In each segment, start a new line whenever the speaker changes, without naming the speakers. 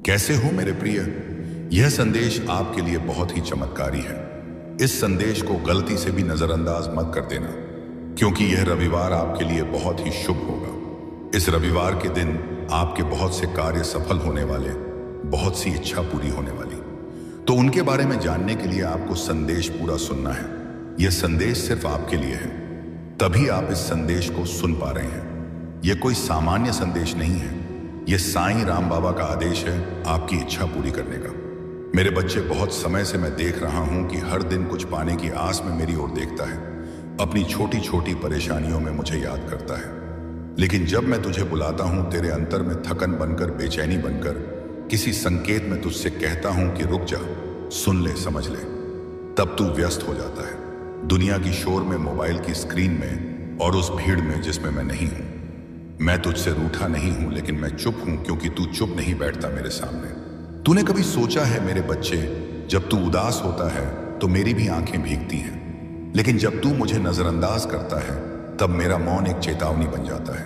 कैसे हो मेरे प्रिय। यह संदेश आपके लिए बहुत ही चमत्कारी है। इस संदेश को गलती से भी नजरअंदाज मत कर देना, क्योंकि यह रविवार आपके लिए बहुत ही शुभ होगा। इस रविवार के दिन आपके बहुत से कार्य सफल होने वाले, बहुत सी इच्छा पूरी होने वाली। तो उनके बारे में जानने के लिए आपको संदेश पूरा सुनना है। यह संदेश सिर्फ आपके लिए है, तभी आप इस संदेश को सुन पा रहे हैं। यह कोई सामान्य संदेश नहीं है, यह साईं राम बाबा का आदेश है आपकी इच्छा पूरी करने का। मेरे बच्चे, बहुत समय से मैं देख रहा हूं कि हर दिन कुछ पाने की आस में मेरी ओर देखता है, अपनी छोटी छोटी परेशानियों में मुझे याद करता है। लेकिन जब मैं तुझे बुलाता हूं, तेरे अंतर में थकन बनकर, बेचैनी बनकर, किसी संकेत में तुझसे कहता हूं कि रुक जा, सुन ले, समझ ले, तब तू व्यस्त हो जाता है दुनिया की शोर में, मोबाइल की स्क्रीन में और उस भीड़ में जिसमें मैं नहीं हूं। मैं तुझसे रूठा नहीं हूं, लेकिन मैं चुप हूं, क्योंकि तू चुप नहीं बैठता मेरे सामने। तूने कभी सोचा है मेरे बच्चे, जब तू उदास होता है तो मेरी भी आंखें भीगती हैं, लेकिन जब तू मुझे नजरअंदाज करता है तब मेरा मौन एक चेतावनी बन जाता है,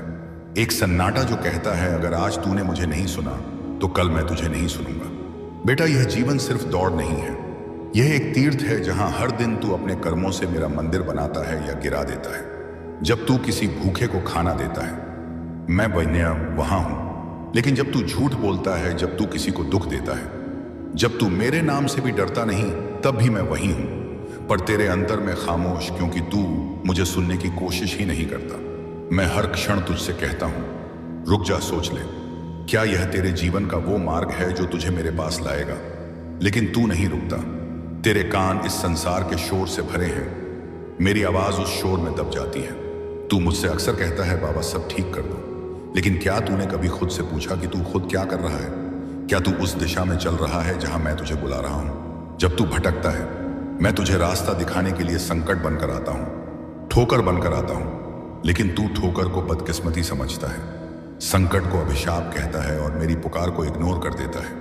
एक सन्नाटा जो कहता है अगर आज तूने मुझे नहीं सुना तो कल मैं तुझे नहीं सुनूंगा। बेटा, यह जीवन सिर्फ दौड़ नहीं है, यह एक तीर्थ है जहां हर दिन तू अपने कर्मों से मेरा मंदिर बनाता है या गिरा देता है। जब तू किसी भूखे को खाना देता है, मैं बन्या वहां हूं, लेकिन जब तू झूठ बोलता है, जब तू किसी को दुख देता है, जब तू मेरे नाम से भी डरता नहीं, तब भी मैं वहीं हूं, पर तेरे अंतर में खामोश, क्योंकि तू मुझे सुनने की कोशिश ही नहीं करता। मैं हर क्षण तुझसे कहता हूं, रुक जा, सोच ले, क्या यह तेरे जीवन का वो मार्ग है जो तुझे मेरे पास लाएगा? लेकिन तू नहीं रुकता। तेरे कान इस संसार के शोर से भरे हैं, मेरी आवाज उस शोर में दब जाती है। तू मुझसे अक्सर कहता है, बाबा सब ठीक कर दो, लेकिन क्या तूने कभी खुद से पूछा कि तू खुद क्या कर रहा है? क्या तू उस दिशा में चल रहा है जहां मैं तुझे बुला रहा हूं? जब तू भटकता है, मैं तुझे रास्ता दिखाने के लिए संकट बनकर आता हूं, ठोकर बनकर आता हूं, लेकिन तू ठोकर को बदकिस्मती समझता है, संकट को अभिशाप कहता है और मेरी पुकार को इग्नोर कर देता है।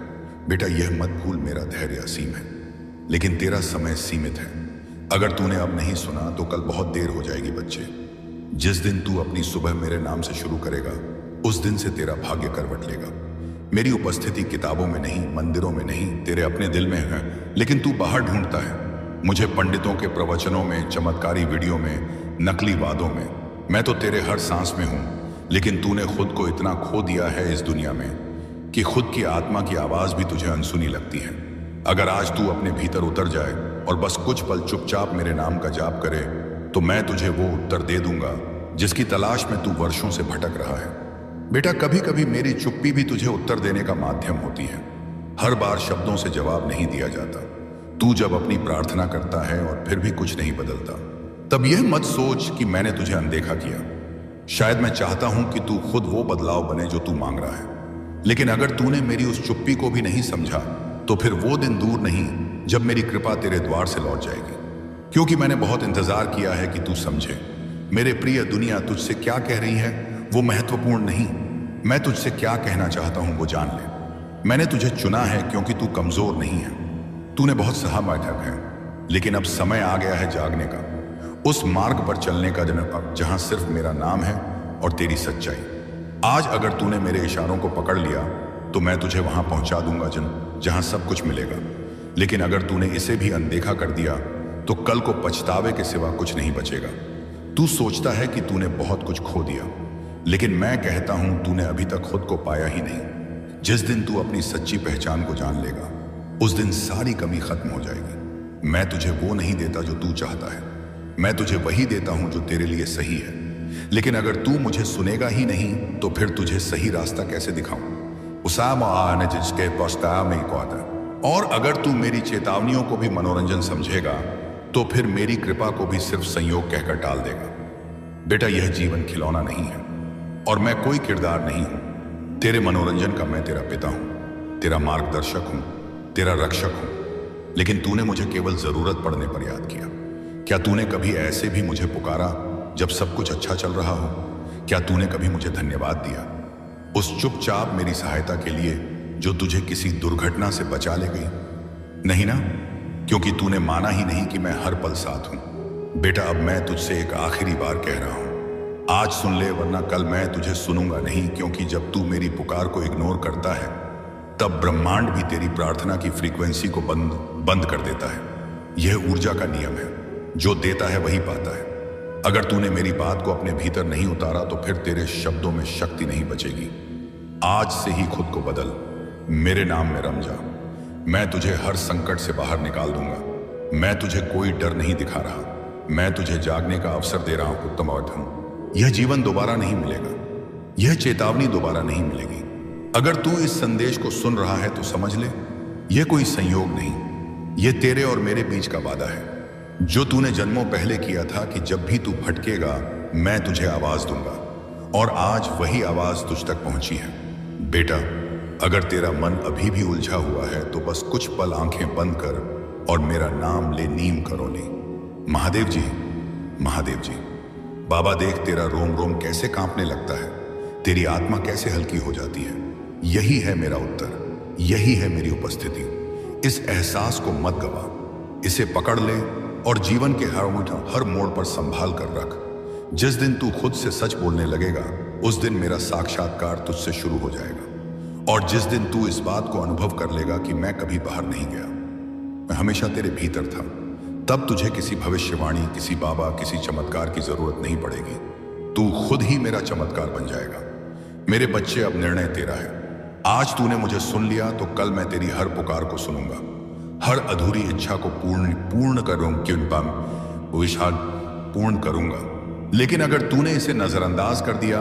बेटा, यह मत भूल, मेरा धैर्य असीम है, लेकिन तेरा समय सीमित है। अगर तूने अब नहीं सुना तो कल बहुत देर हो जाएगी। बच्चे, जिस दिन तू अपनी सुबह मेरे नाम से शुरू करेगा, उस दिन से तेरा भाग्य करवट लेगा। मेरी उपस्थिति किताबों में नहीं, मंदिरों में नहीं, तेरे अपने दिल में है, लेकिन तू बाहर ढूंढता है मुझे पंडितों के प्रवचनों में, चमत्कारी वीडियो में, नकली वादों में। मैं तो तेरे हर सांस में हूं, लेकिन तूने खुद को इतना खो दिया है इस दुनिया में कि खुद की आत्मा की आवाज भी तुझे अनसुनी लगती है। अगर आज तू अपने भीतर उतर जाए और बस कुछ पल चुपचाप मेरे नाम का जाप करे, तो मैं तुझे वो उत्तर दे दूंगा जिसकी तलाश में तू वर्षों से भटक रहा है। बेटा, कभी कभी मेरी चुप्पी भी तुझे उत्तर देने का माध्यम होती है। हर बार शब्दों से जवाब नहीं दिया जाता। तू जब अपनी प्रार्थना करता है और फिर भी कुछ नहीं बदलता, तब यह मत सोच कि मैंने तुझे अनदेखा किया। शायद मैं चाहता हूं कि तू खुद वो बदलाव बने जो तू मांग रहा है, लेकिन अगर तूने मेरी उस चुप्पी को भी नहीं समझा, तो फिर वो दिन दूर नहीं जब मेरी कृपा तेरे द्वार से लौट जाएगी। क्योंकि मैंने बहुत इंतजार किया है कि तू समझे। मेरे प्रिय, दुनिया तुझसे क्या कह रही है वो महत्वपूर्ण नहीं, मैं तुझसे क्या कहना चाहता हूं वो जान ले। मैंने तुझे चुना है क्योंकि तू कमजोर नहीं है। तूने बहुत सहा बैठक है, लेकिन अब समय आ गया है जागने का, उस मार्ग पर चलने का जहां सिर्फ मेरा नाम है और तेरी सच्चाई। आज अगर तूने मेरे इशारों को पकड़ लिया तो मैं तुझे वहां पहुंचा दूंगा जहां सब कुछ मिलेगा। लेकिन अगर तूने इसे भी अनदेखा कर दिया तो कल को पछतावे के सिवा कुछ नहीं बचेगा। तू सोचता है कि तूने बहुत कुछ खो दिया, लेकिन मैं कहता हूं तूने अभी तक खुद को पाया ही नहीं। जिस दिन तू अपनी सच्ची पहचान को जान लेगा, उस दिन सारी कमी खत्म हो जाएगी। मैं तुझे वो नहीं देता जो तू चाहता है, मैं तुझे वही देता हूं जो तेरे लिए सही है। लेकिन अगर तू मुझे सुनेगा ही नहीं तो फिर तुझे सही रास्ता कैसे दिखाऊं? जिसके पछतावा नहीं कहता। और अगर तू मेरी चेतावनियों को भी मनोरंजन समझेगा तो फिर मेरी कृपा को भी सिर्फ संयोग कहकर टाल देगा। बेटा, यह जीवन खिलौना नहीं है और मैं कोई किरदार नहीं हूं। तेरे मनोरंजन का मैं तेरा पिता हूं, तेरा मार्गदर्शक हूं, तेरा रक्षक हूं। लेकिन तूने मुझे केवल जरूरत पड़ने पर याद किया। क्या तूने कभी ऐसे भी मुझे पुकारा जब सब कुछ अच्छा चल रहा हो? क्या तूने कभी मुझे धन्यवाद दिया, उस चुपचाप मेरी सहायता के लिए जो तुझे किसी दुर्घटना से बचा ले गई? नहीं ना, क्योंकि तूने माना ही नहीं कि मैं हर पल साथ हूं। बेटा, अब मैं तुझसे एक आखिरी बार कह रहा हूं, आज सुन ले, वरना कल मैं तुझे सुनूंगा नहीं। क्योंकि जब तू मेरी पुकार को इग्नोर करता है तब ब्रह्मांड भी तेरी प्रार्थना की फ्रीक्वेंसी को बंद बंद कर देता है। यह ऊर्जा का नियम है, जो देता है वही पाता है। अगर तूने मेरी बात को अपने भीतर नहीं उतारा तो फिर तेरे शब्दों में शक्ति नहीं बचेगी। आज से ही खुद को बदल, मेरे नाम में रम जा। मैं तुझे हर संकट से बाहर निकाल दूंगा। मैं तुझे कोई डर नहीं दिखा रहा, मैं तुझे जागने का अवसर दे रहा हूं उत्तमावधम। यह जीवन दोबारा नहीं मिलेगा, यह चेतावनी दोबारा नहीं मिलेगी। अगर तू इस संदेश को सुन रहा है तो समझ ले, यह कोई संयोग नहीं, यह तेरे और मेरे बीच का वादा है, जो तूने जन्मों पहले किया था कि जब भी तू भटकेगा मैं तुझे आवाज दूंगा। और आज वही आवाज तुझ तक पहुंची है। बेटा, अगर तेरा मन अभी भी उलझा हुआ है तो बस कुछ पल आंखें बंद कर और मेरा नाम ले, नीम करोली। महादेव जी, महादेव जी। बाबा देख तेरा रोम रोम कैसे कांपने लगता है, तेरी आत्मा कैसे हल्की हो जाती है। यही है मेरा उत्तर, यही है मेरी उपस्थिति। इस एहसास को मत गवा, इसे पकड़ ले और जीवन के हर मोड़ पर संभाल कर रख। जिस दिन तू खुद से सच बोलने लगेगा उस दिन मेरा साक्षात्कार तुझसे शुरू हो जाएगा। और जिस दिन तू इस बात को अनुभव कर लेगा कि मैं कभी बाहर नहीं गया, मैं हमेशा तेरे भीतर था, तब तुझे किसी भविष्यवाणी, किसी बाबा, किसी चमत्कार की जरूरत नहीं पड़ेगी। तू खुद ही मेरा चमत्कार बन जाएगा। मेरे बच्चे, अब निर्णय तेरा है। आज तूने मुझे सुन लिया तो कल मैं तेरी हर पुकार को सुनूंगा, हर अधूरी इच्छा को पूर्ण करूंगा। लेकिन अगर तूने इसे नजरअंदाज कर दिया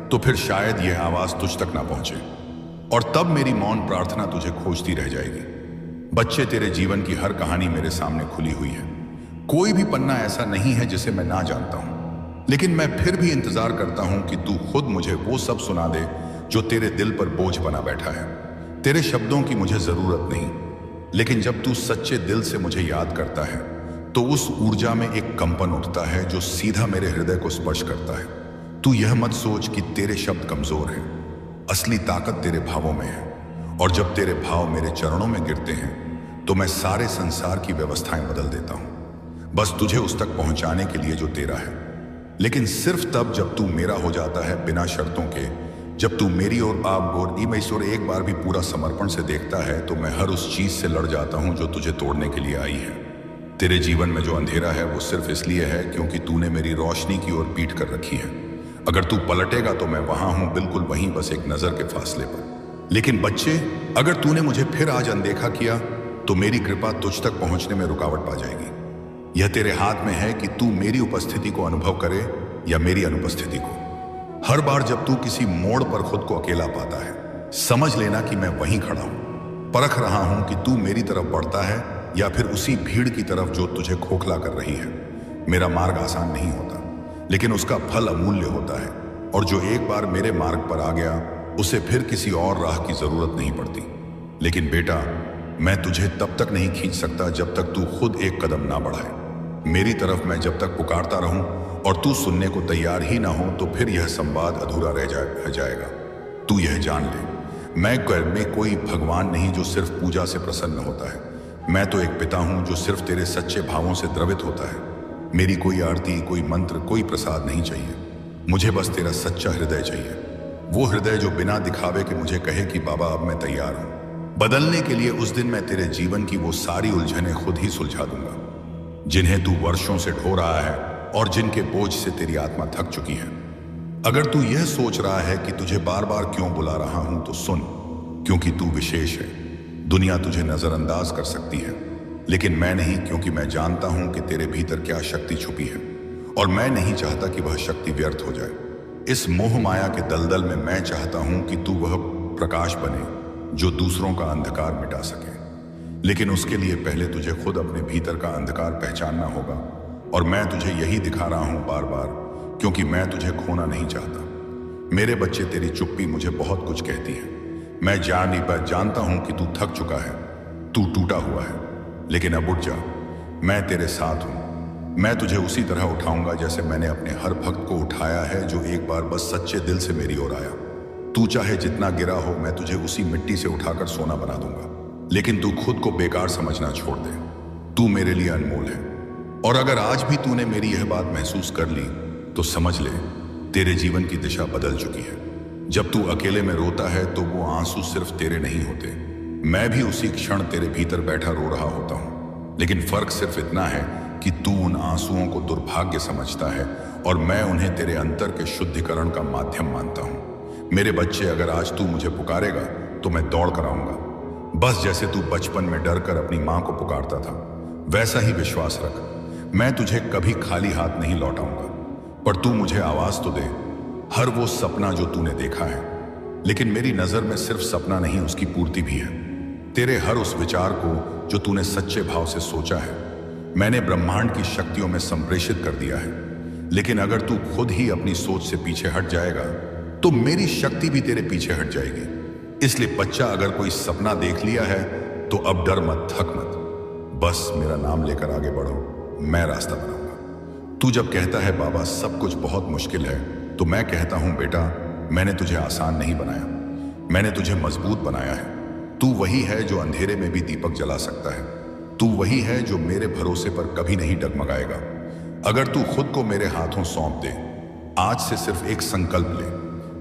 तो फिर शायद यह आवाज तुझ तक ना पहुंचे, और तब मेरी मौन प्रार्थना तुझे खोजती रह जाएगी। बच्चे, तेरे जीवन की हर कहानी मेरे सामने खुली हुई है। कोई भी पन्ना ऐसा नहीं है जिसे मैं ना जानता हूं, लेकिन मैं फिर भी इंतजार करता हूं कि तू खुद मुझे वो सब सुना दे जो तेरे दिल पर बोझ बना बैठा है। तेरे शब्दों की मुझे जरूरत नहीं, लेकिन जब तू सच्चे दिल से मुझे याद करता है तो उस ऊर्जा में एक कंपन उठता है जो सीधा मेरे हृदय को स्पर्श करता है। तू यह मत सोच कि तेरे शब्द कमजोर हैं, असली ताकत तेरे भावों में है। और जब तेरे भाव मेरे चरणों में गिरते हैं तो मैं सारे संसार की व्यवस्थाएं बदल देता हूं, बस तुझे उस तक पहुंचाने के लिए जो तेरा है। लेकिन सिर्फ तब जब तू मेरा हो जाता है, बिना शर्तों के। जब तू मेरी और आप और ईश्वर एक बार भी पूरा समर्पण से देखता है तो मैं हर उस चीज से लड़ जाता हूं जो तुझे तोड़ने के लिए आई है। तेरे जीवन में जो अंधेरा है वो सिर्फ इसलिए है क्योंकि तूने मेरी रोशनी की ओर पीठ कर रखी है। अगर तू पलटेगा तो मैं वहां हूं, बिल्कुल वहीं, बस एक नजर के फासले पर। लेकिन बच्चे, अगर तूने मुझे फिर आज अनदेखा किया तो मेरी कृपा तुझ तक पहुंचने में रुकावट पा जाएगी। यह तेरे हाथ में है कि तू मेरी उपस्थिति को अनुभव करे या मेरी अनुपस्थिति को। हर बार जब तू किसी मोड़ पर खुद को अकेला पाता है, समझ लेना कि मैं वहीं खड़ा हूं, परख रहा हूं कि तू मेरी तरफ बढ़ता है या फिर उसी भीड़ की तरफ जो तुझे खोखला कर रही है। मेरा मार्ग आसान नहीं होता, लेकिन उसका फल अमूल्य होता है। और जो एक बार मेरे मार्ग पर आ गया उसे फिर किसी और राह की जरूरत नहीं पड़ती। लेकिन बेटा, मैं तुझे तब तक नहीं खींच सकता जब तक तू खुद एक कदम ना बढ़ाए मेरी तरफ। मैं जब तक पुकारता रहूं और तू सुनने को तैयार ही ना हो तो फिर यह संवाद अधूरा रह जाएगा। तू यह जान ले, मैं कोई भगवान नहीं जो सिर्फ पूजा से प्रसन्न होता है। मैं तो एक पिता हूं जो सिर्फ तेरे सच्चे भावों से द्रवित होता है। मेरी कोई आरती, कोई मंत्र, कोई प्रसाद नहीं चाहिए। मुझे बस तेरा सच्चा हृदय चाहिए, वो हृदय जो बिना दिखावे के मुझे कहे कि बाबा अब मैं तैयार हूं। बदलने के लिए उस दिन मैं तेरे जीवन की वो सारी उलझनें खुद ही सुलझा दूंगा जिन्हें तू वर्षों से ढो रहा है और जिनके बोझ से तेरी आत्मा थक चुकी है। अगर तू यह सोच रहा है कि तुझे बार बार क्यों बुला रहा हूं तो सुन, क्योंकि तू विशेष है। दुनिया तुझे नजरअंदाज कर सकती है, लेकिन मैं नहीं, क्योंकि मैं जानता हूं कि तेरे भीतर क्या शक्ति छुपी है और मैं नहीं चाहता कि वह शक्ति व्यर्थ हो जाए। इस मोह माया के दलदल में मैं चाहता हूं कि तू वह प्रकाश बने जो दूसरों का अंधकार मिटा सके। लेकिन उसके लिए पहले तुझे खुद अपने भीतर का अंधकार पहचानना होगा, और मैं तुझे यही दिखा रहा हूं बार बार, क्योंकि मैं तुझे खोना नहीं चाहता। मेरे बच्चे, तेरी चुप्पी मुझे बहुत कुछ कहती है। मैं जानता हूं कि तू थक चुका है, तू टूटा हुआ है, लेकिन अब उठ जा। मैं तेरे साथ हूं। मैं तुझे उसी तरह उठाऊंगा जैसे मैंने अपने हर भक्त को उठाया है जो एक बार बस सच्चे दिल से मेरी ओर आया। तू चाहे जितना गिरा हो, मैं तुझे उसी मिट्टी से उठाकर सोना बना दूंगा। लेकिन तू खुद को बेकार समझना छोड़ दे। तू मेरे लिए अनमोल है, और अगर आज भी तूने मेरी यह बात महसूस कर ली तो समझ ले, तेरे जीवन की दिशा बदल चुकी है। जब तू अकेले में रोता है तो वो आंसू सिर्फ तेरे नहीं होते, मैं भी उसी क्षण तेरे भीतर बैठा रो रहा होता हूं। लेकिन फर्क सिर्फ इतना है कि तू उन आंसुओं को दुर्भाग्य समझता है और मैं उन्हें तेरे अंतर के शुद्धिकरण का माध्यम मानता हूं। मेरे बच्चे, अगर आज तू मुझे पुकारेगा तो मैं दौड़ कर आऊंगा। बस जैसे तू बचपन में डर कर अपनी मां को पुकारता था, वैसा ही विश्वास रख। मैं तुझे कभी खाली हाथ नहीं लौटाऊंगा, पर तू मुझे आवाज तो दे। हर वो सपना जो तूने देखा है, लेकिन मेरी नजर में सिर्फ सपना नहीं, उसकी पूर्ति भी है। तेरे हर उस विचार को जो तूने सच्चे भाव से सोचा है, मैंने ब्रह्मांड की शक्तियों में संप्रेषित कर दिया है। लेकिन अगर तू खुद ही अपनी सोच से पीछे हट जाएगा तो मेरी शक्ति भी तेरे पीछे हट जाएगी। इसलिए बच्चा, अगर कोई सपना देख लिया है तो अब डर मत, थक मत, बस मेरा नाम लेकर आगे बढ़ो, मैं रास्ता बनाऊंगा। तू जब कहता है बाबा सब कुछ बहुत मुश्किल है, तो मैं कहता हूं बेटा, मैंने तुझे आसान नहीं बनाया, मैंने तुझे मजबूत बनाया है। तू वही है जो अंधेरे में भी दीपक जला सकता है। तू वही है जो मेरे भरोसे पर कभी नहीं डगमगाएगा। अगर तू खुद को मेरे हाथों सौंप दे, आज से सिर्फ एक संकल्प ले,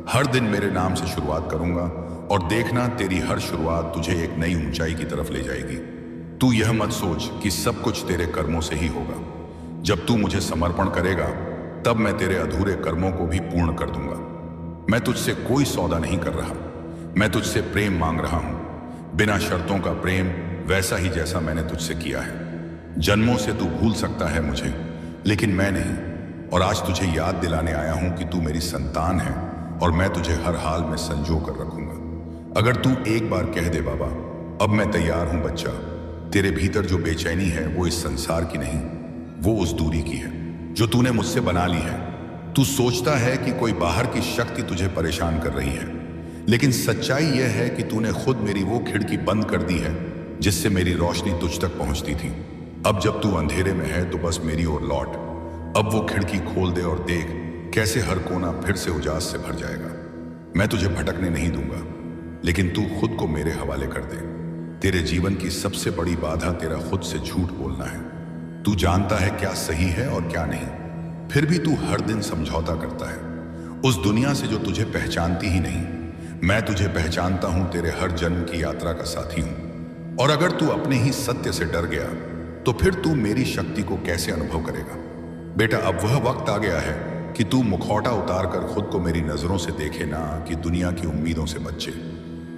हर दिन मेरे नाम से शुरुआत करूंगा, और देखना तेरी हर शुरुआत तुझे एक नई ऊंचाई की तरफ ले जाएगी। तू यह मत सोच कि सब कुछ तेरे कर्मों से ही होगा। जब तू मुझे समर्पण करेगा, तब मैं तेरे अधूरे कर्मों को भी पूर्ण कर दूंगा। मैं तुझसे कोई सौदा नहीं कर रहा, मैं तुझसे प्रेम मांग रहा हूं, बिना शर्तों का प्रेम, वैसा ही जैसा मैंने तुझसे किया है। जन्मों से तू भूल सकता है मुझे, लेकिन मैं नहीं। और आज तुझे याद दिलाने आया हूं कि तू मेरी संतान है और मैं तुझे हर हाल में संजो कर रखूंगा। अगर तू एक बार कह दे बाबा अब मैं तैयार हूं बच्चा, तेरे भीतर जो बेचैनी है वो इस संसार की नहीं, वो उस दूरी की है जो तूने मुझसे बना ली है। तू सोचता है कि कोई बाहर की शक्ति तुझे परेशान कर रही है, लेकिन सच्चाई यह है कि तूने खुद मेरी वो खिड़की बंद कर दी है जिससे मेरी रोशनी तुझ तक पहुंचती थी। अब जब तू अंधेरे में है तो बस मेरी ओर लौट। अब वो खिड़की खोल दे और देख कैसे हर कोना फिर से उजास से भर जाएगा। मैं तुझे भटकने नहीं दूंगा, लेकिन तू खुद को मेरे हवाले कर दे। तेरे जीवन की सबसे बड़ी बाधा तेरा खुद से झूठ बोलना है। तू जानता है क्या सही है और क्या नहीं, फिर भी तू हर दिन समझौता करता है उस दुनिया से जो तुझे पहचानती ही नहीं। मैं तुझे पहचानता हूं, तेरे हर जन्म की यात्रा का साथी हूं। और अगर तू अपने ही सत्य से डर गया तो फिर तू मेरी शक्ति को कैसे अनुभव करेगा। बेटा, अब वह वक्त आ गया है कि तू मुखौटा उतार कर खुद को मेरी नजरों से देखे, ना कि दुनिया की उम्मीदों से बचे।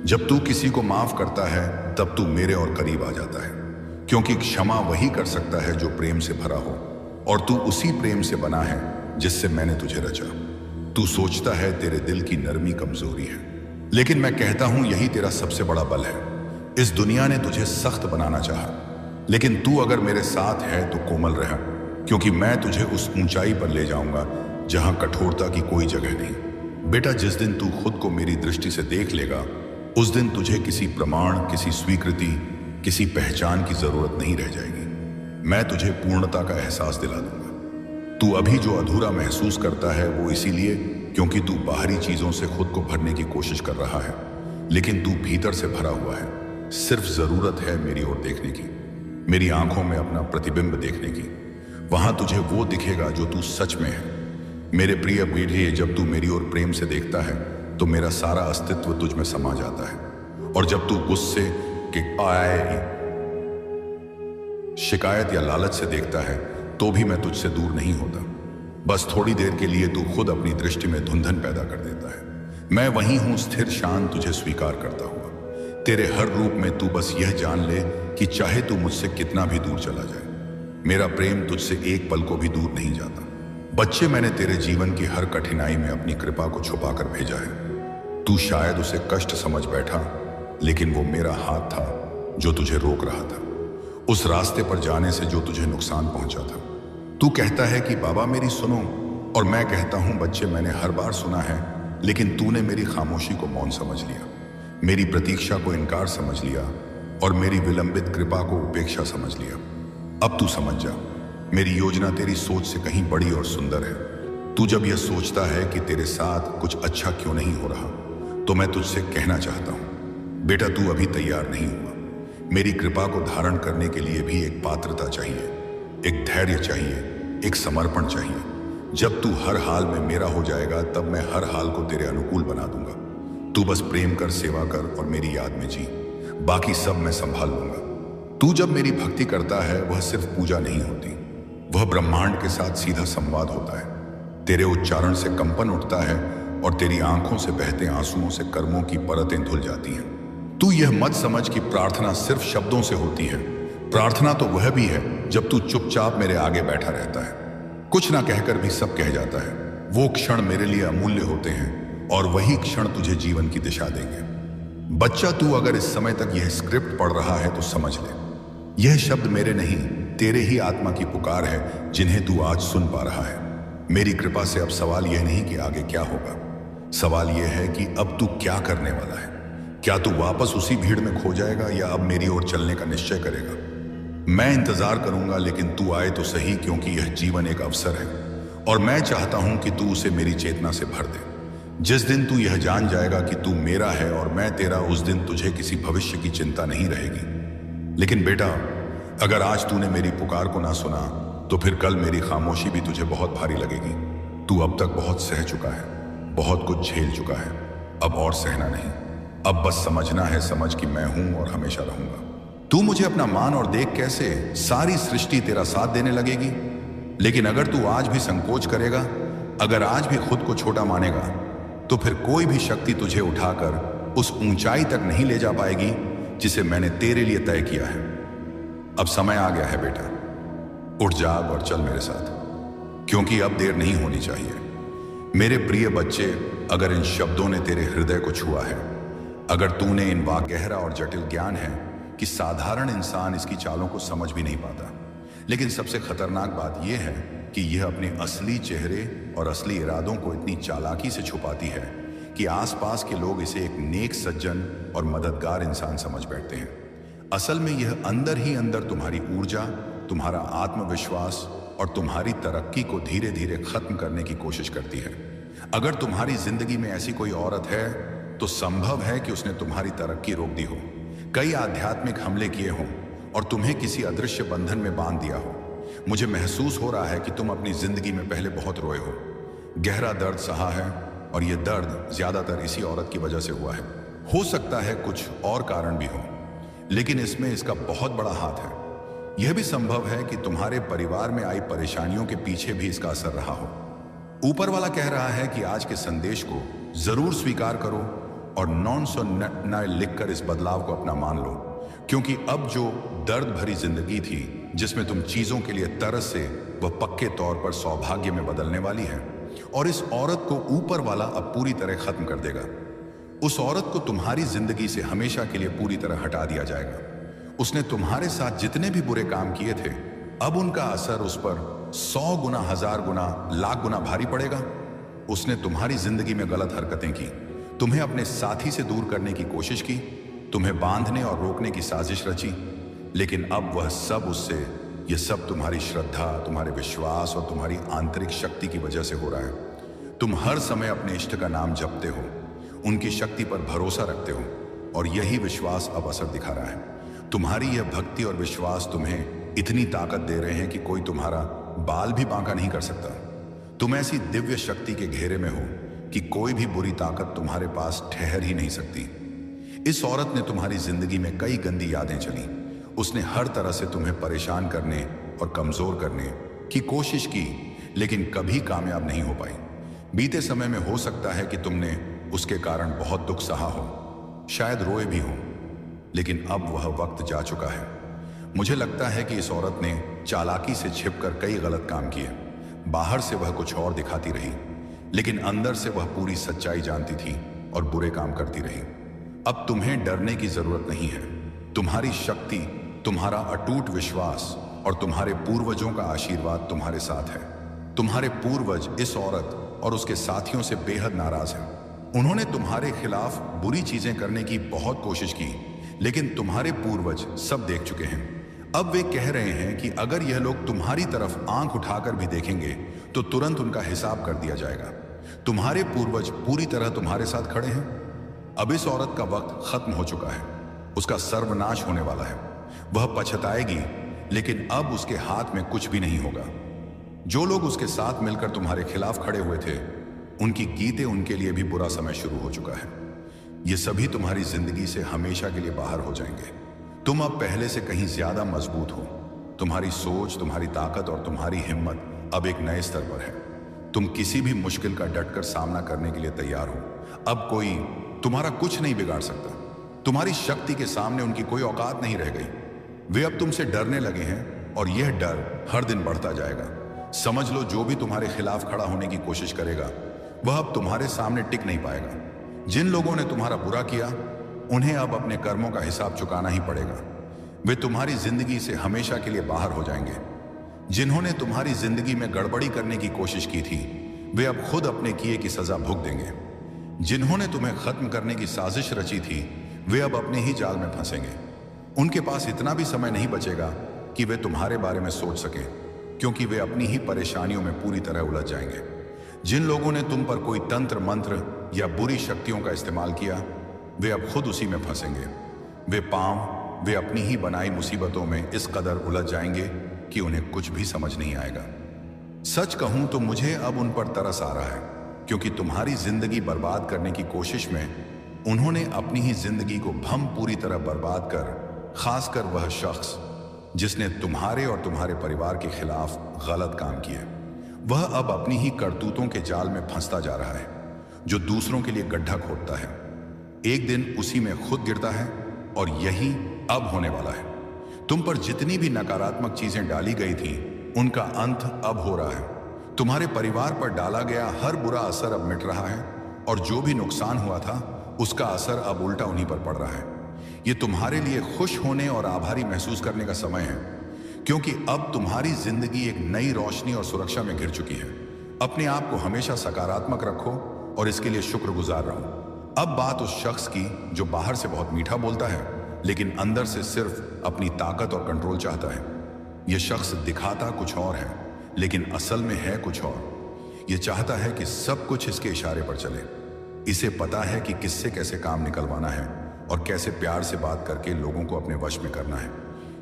जब तू किसी को माफ करता है तब तू मेरे और करीब आ जाता है, क्योंकि क्षमा वही कर सकता है जो प्रेम से भरा हो, और तू उसी प्रेम से बना है जिससे मैंने तुझे रचा। तू सोचता है तेरे दिल की नरमी कमजोरी है, लेकिन मैं कहता हूं यही तेरा सबसे बड़ा बल है। इस दुनिया ने तुझे सख्त बनाना चाहा, लेकिन तू अगर मेरे साथ है तो कोमल रह, क्योंकि मैं तुझे उस ऊंचाई पर ले जाऊंगा जहां कठोरता की कोई जगह नहीं। बेटा, जिस दिन तू खुद को मेरी दृष्टि से देख लेगा, उस दिन तुझे किसी प्रमाण, किसी स्वीकृति, किसी पहचान की जरूरत नहीं रह जाएगी। मैं तुझे पूर्णता का एहसास दिला दूंगा। तू अभी जो अधूरा महसूस करता है वो इसीलिए क्योंकि तू बाहरी चीजों से खुद को भरने की कोशिश कर रहा है, लेकिन तू भीतर से भरा हुआ है। सिर्फ जरूरत है मेरी ओर देखने की, मेरी आंखों में अपना प्रतिबिंब देखने की। वहां तुझे वो दिखेगा जो तू सच में है। मेरे प्रिय बेटे, जब तू मेरी ओर प्रेम से देखता है तो मेरा सारा अस्तित्व तुझ में समा जाता है, और जब तू गुस्से के शिकायत या लालच से देखता है तो भी मैं तुझसे दूर नहीं होता। बस थोड़ी देर के लिए तू खुद अपनी दृष्टि में धुंधन पैदा कर देता है। मैं वही हूं, स्थिर शांत, तुझे स्वीकार करता हुआ। तेरे हर रूप में तू बस यह जान ले कि चाहे तू मुझसे कितना भी दूर चला जाए, मेरा प्रेम तुझसे एक पल को भी दूर नहीं जाता। बच्चे, मैंने तेरे जीवन की हर कठिनाई में अपनी कृपा को छुपाकर भेजा है। तू शायद उसे कष्ट समझ बैठा, लेकिन वो मेरा हाथ था जो तुझे रोक रहा था, उस रास्ते पर जाने से जो तुझे नुकसान पहुंचा था। तू कहता है कि बाबा मेरी सुनो, और मैं कहता हूं बच्चे, मैंने हर बार सुना है, लेकिन तूने मेरी खामोशी को मौन समझ लिया, मेरी प्रतीक्षा को इनकार समझ लिया, और मेरी विलंबित कृपा को उपेक्षा समझ लिया। अब तू समझ जा, मेरी योजना तेरी सोच से कहीं बड़ी और सुंदर है। तू जब यह सोचता है कि तेरे साथ कुछ अच्छा क्यों नहीं हो रहा, तो मैं तुझसे कहना चाहता हूं, बेटा, तू अभी तैयार नहीं हुआ। मेरी कृपा को धारण करने के लिए भी एक पात्रता चाहिए, एक धैर्य चाहिए, एक समर्पण चाहिए। जब तू हर हाल में मेरा हो जाएगा, तब मैं हर हाल को तेरे अनुकूल बना दूंगा। तू बस प्रेम कर, सेवा कर और मेरी याद में जी, बाकी सब मैं संभाल लूंगा। तू जब मेरी भक्ति करता है वह सिर्फ पूजा नहीं होती, वह ब्रह्मांड के साथ सीधा संवाद होता है। तेरे उच्चारण से कंपन उठता है और तेरी आंखों से बहते आंसुओं से कर्मों की परतें धुल जाती हैं। तू यह मत समझ कि प्रार्थना सिर्फ शब्दों से होती है। प्रार्थना तो वह भी है जब तू चुपचाप मेरे आगे बैठा रहता है, कुछ ना कहकर भी सब कह जाता है। वो क्षण मेरे लिए अमूल्य होते हैं और वही क्षण तुझे जीवन की दिशा देंगे। बच्चा, तू अगर इस समय तक यह स्क्रिप्ट पढ़ रहा है तो समझ ले, यह शब्द मेरे नहीं, तेरे ही आत्मा की पुकार है जिन्हें तू आज सुन पा रहा है। मेरी कृपा से अब सवाल यह नहीं कि आगे क्या होगा, सवाल यह है कि अब तू क्या करने वाला है। क्या तू वापस उसी भीड़ में खो जाएगा या अब मेरी ओर चलने का निश्चय करेगा? मैं इंतजार करूंगा, लेकिन तू आए तो सही, क्योंकि यह जीवन एक अवसर है और मैं चाहता हूं कि तू उसे मेरी चेतना से भर दे। जिस दिन तू यह जान जाएगा कि तू मेरा है और मैं तेरा, उस दिन तुझे किसी भविष्य की चिंता नहीं रहेगी। लेकिन बेटा, अगर आज तूने मेरी पुकार को ना सुना तो फिर कल मेरी खामोशी भी तुझे बहुत भारी लगेगी। तू अब तक बहुत सह चुका है, बहुत कुछ झेल चुका है, अब और सहना नहीं। अब बस समझना है, समझ कि मैं हूं और हमेशा रहूंगा। तू मुझे अपना मान और देख कैसे सारी सृष्टि तेरा साथ देने लगेगी। लेकिन अगर तू आज भी संकोच करेगा, अगर आज भी खुद को छोटा मानेगा, तो फिर कोई भी शक्ति तुझे उठाकर उस ऊंचाई तक नहीं ले जा पाएगी जिसे मैंने तेरे लिए तय किया है। अब समय आ गया है बेटा, उठ जाग और चल मेरे साथ, क्योंकि अब देर नहीं होनी चाहिए। मेरे प्रिय बच्चे, अगर इन शब्दों ने तेरे हृदय को छुआ है, अगर तूने इन वाक्य गहरा और जटिल ज्ञान है कि साधारण इंसान इसकी चालों को समझ भी नहीं पाता, लेकिन सबसे खतरनाक बात यह है कि यह अपने असली चेहरे और असली इरादों को इतनी चालाकी से छुपाती है कि आसपास के लोग इसे एक नेक सज्जन और मददगार इंसान समझ बैठते हैं। असल में यह अंदर ही अंदर तुम्हारी ऊर्जा, तुम्हारा आत्मविश्वास और तुम्हारी तरक्की को धीरे धीरे खत्म करने की कोशिश करती है। अगर तुम्हारी जिंदगी में ऐसी कोई औरत है तो संभव है कि उसने तुम्हारी तरक्की रोक दी हो, कई आध्यात्मिक हमले किए हों और तुम्हें किसी अदृश्य बंधन में बांध दिया हो। मुझे महसूस हो रहा है कि तुम अपनी जिंदगी में पहले बहुत रोए हो, गहरा दर्द सहा है, और यह दर्द ज्यादातर इसी औरत की वजह से हुआ है। हो सकता है कुछ और कारण भी हो, लेकिन इसमें इसका बहुत बड़ा हाथ है। यह भी संभव है कि तुम्हारे परिवार में आई परेशानियों के पीछे भी इसका असर रहा हो। ऊपर वाला कह रहा है कि आज के संदेश को जरूर स्वीकार करो और 999 लिखकर इस बदलाव को अपना मान लो, क्योंकि अब जो दर्द भरी जिंदगी थी जिसमें तुम चीजों के लिए तरस से, वह पक्के तौर पर सौभाग्य में बदलने वाली है। और इस औरत को ऊपर वाला अब पूरी तरह खत्म कर देगा। उस औरत को तुम्हारी जिंदगी से हमेशा के लिए पूरी तरह हटा दिया जाएगा। उसने तुम्हारे साथ जितने भी बुरे काम किए थे, अब उनका असर उस पर 100 गुना, 1000 गुना, लाख गुना भारी पड़ेगा। उसने तुम्हारी जिंदगी में गलत हरकतें की, तुम्हें अपने साथी से दूर करने की कोशिश की, तुम्हें बांधने और रोकने की साजिश रची, लेकिन अब वह सब उससे, यह सब तुम्हारी श्रद्धा, तुम्हारे विश्वास और तुम्हारी आंतरिक शक्ति की वजह से हो रहा है। तुम हर समय अपने इष्ट का नाम जपते हो, उनकी शक्ति पर भरोसा रखते हो, और यही विश्वास अब असर दिखा रहा है। तुम्हारी यह भक्ति और विश्वास तुम्हें इतनी ताकत दे रहे हैं कि कोई तुम्हारा बाल भी बांका नहीं कर सकता। तुम ऐसी दिव्य शक्ति के घेरे में हो कि कोई भी बुरी ताकत तुम्हारे पास ठहर ही नहीं सकती। इस औरत ने तुम्हारी जिंदगी में कई गंदी यादें चली। उसने हर तरह से तुम्हें परेशान करने और कमजोर करने की कोशिश की, लेकिन कभी कामयाब नहीं हो पाई। बीते समय में हो सकता है कि तुमने उसके कारण बहुत दुख सहा हो, शायद रोए भी हो, लेकिन अब वह वक्त जा चुका है। मुझे लगता है कि इस औरत ने चालाकी से छिपकर कई गलत काम किए। बाहर से वह कुछ और दिखाती रही, लेकिन अंदर से वह पूरी सच्चाई जानती थी और बुरे काम करती रही। अब तुम्हें डरने की जरूरत नहीं है। तुम्हारी शक्ति, तुम्हारा अटूट विश्वास और तुम्हारे पूर्वजों का आशीर्वाद तुम्हारे साथ है। तुम्हारे पूर्वज इस औरत और उसके साथियों से बेहद नाराज हैं। उन्होंने तुम्हारे खिलाफ बुरी चीजें करने की बहुत कोशिश की, लेकिन तुम्हारे पूर्वज सब देख चुके हैं। अब वे कह रहे हैं कि अगर यह लोग तुम्हारी तरफ आंख उठाकर भी देखेंगे तो तुरंत उनका हिसाब कर दिया जाएगा। तुम्हारे पूर्वज पूरी तरह तुम्हारे साथ खड़े हैं। अब इस औरत का वक्त खत्म हो चुका है, उसका सर्वनाश होने वाला है। वह पछताएगी, लेकिन अब उसके हाथ में कुछ भी नहीं होगा। जो लोग उसके साथ मिलकर तुम्हारे खिलाफ खड़े हुए थे, उनकी गीते उनके लिए भी बुरा समय शुरू हो चुका है। ये सभी तुम्हारी जिंदगी से हमेशा के लिए बाहर हो जाएंगे। तुम अब पहले से कहीं ज्यादा मजबूत हो। तुम्हारी सोच, तुम्हारी ताकत और तुम्हारी हिम्मत अब एक नए स्तर पर है। तुम किसी भी मुश्किल का डटकर सामना करने के लिए तैयार हो। अब कोई तुम्हारा कुछ नहीं बिगाड़ सकता। तुम्हारी शक्ति के सामने उनकी कोई औकात नहीं रह गई। वे अब तुमसे डरने लगे हैं और यह डर हर दिन बढ़ता जाएगा। समझ लो, जो भी तुम्हारे खिलाफ खड़ा होने की कोशिश करेगा वह अब तुम्हारे सामने टिक नहीं पाएगा। जिन लोगों ने तुम्हारा बुरा किया उन्हें अब अपने कर्मों का हिसाब चुकाना ही पड़ेगा। वे तुम्हारी जिंदगी से हमेशा के लिए बाहर हो जाएंगे। जिन्होंने तुम्हारी जिंदगी में गड़बड़ी करने की कोशिश की थी वे अब खुद अपने किए की सजा भुगत देंगे। जिन्होंने तुम्हें खत्म करने की साजिश रची थी वे अब अपने ही जाल में फंसेंगे। उनके पास इतना भी समय नहीं बचेगा कि वे तुम्हारे बारे में सोच सकें, क्योंकि वे अपनी ही परेशानियों में पूरी तरह उलझ जाएंगे। जिन लोगों ने तुम पर कोई तंत्र मंत्र या बुरी शक्तियों का इस्तेमाल किया वे अब खुद उसी में फंसेंगे। वे अपनी ही बनाई मुसीबतों में इस कदर उलझ जाएंगे कि उन्हें कुछ भी समझ नहीं आएगा। सच कहूं तो मुझे अब उन पर तरस आ रहा है, क्योंकि तुम्हारी जिंदगी बर्बाद करने की कोशिश में उन्होंने अपनी ही जिंदगी को भम पूरी तरह बर्बाद कर, खासकर वह शख्स जिसने तुम्हारे और तुम्हारे परिवार के खिलाफ गलत काम किए, वह अब अपनी ही करतूतों के जाल में फंसता जा रहा है, जो दूसरों के लिए गड्ढा खोदता है एक दिन उसी में खुद गिरता है। और यही अब होने वाला है। तुम पर जितनी भी नकारात्मक चीजें डाली गई थी उनका अंत अब हो रहा है। तुम्हारे परिवार पर डाला गया हर बुरा असर अब मिट रहा है और जो भी नुकसान हुआ था उसका असर अब उल्टा उन्हीं पर पड़ रहा है। ये तुम्हारे लिए खुश होने और आभारी महसूस करने का समय है, क्योंकि अब तुम्हारी जिंदगी एक नई रोशनी और सुरक्षा में घिर चुकी है। अपने आप को हमेशा सकारात्मक रखो और इसके लिए शुक्रगुजार रहो। अब बात उस शख्स की जो बाहर से बहुत मीठा बोलता है लेकिन अंदर से सिर्फ अपनी ताकत और कंट्रोल चाहता है। यह शख्स दिखाता कुछ और है लेकिन असल में है कुछ और। यह चाहता है कि सब कुछ इसके इशारे पर चले। इसे पता है कि किससे कैसे काम निकलवाना है और कैसे प्यार से बात करके लोगों को अपने वश में करना है।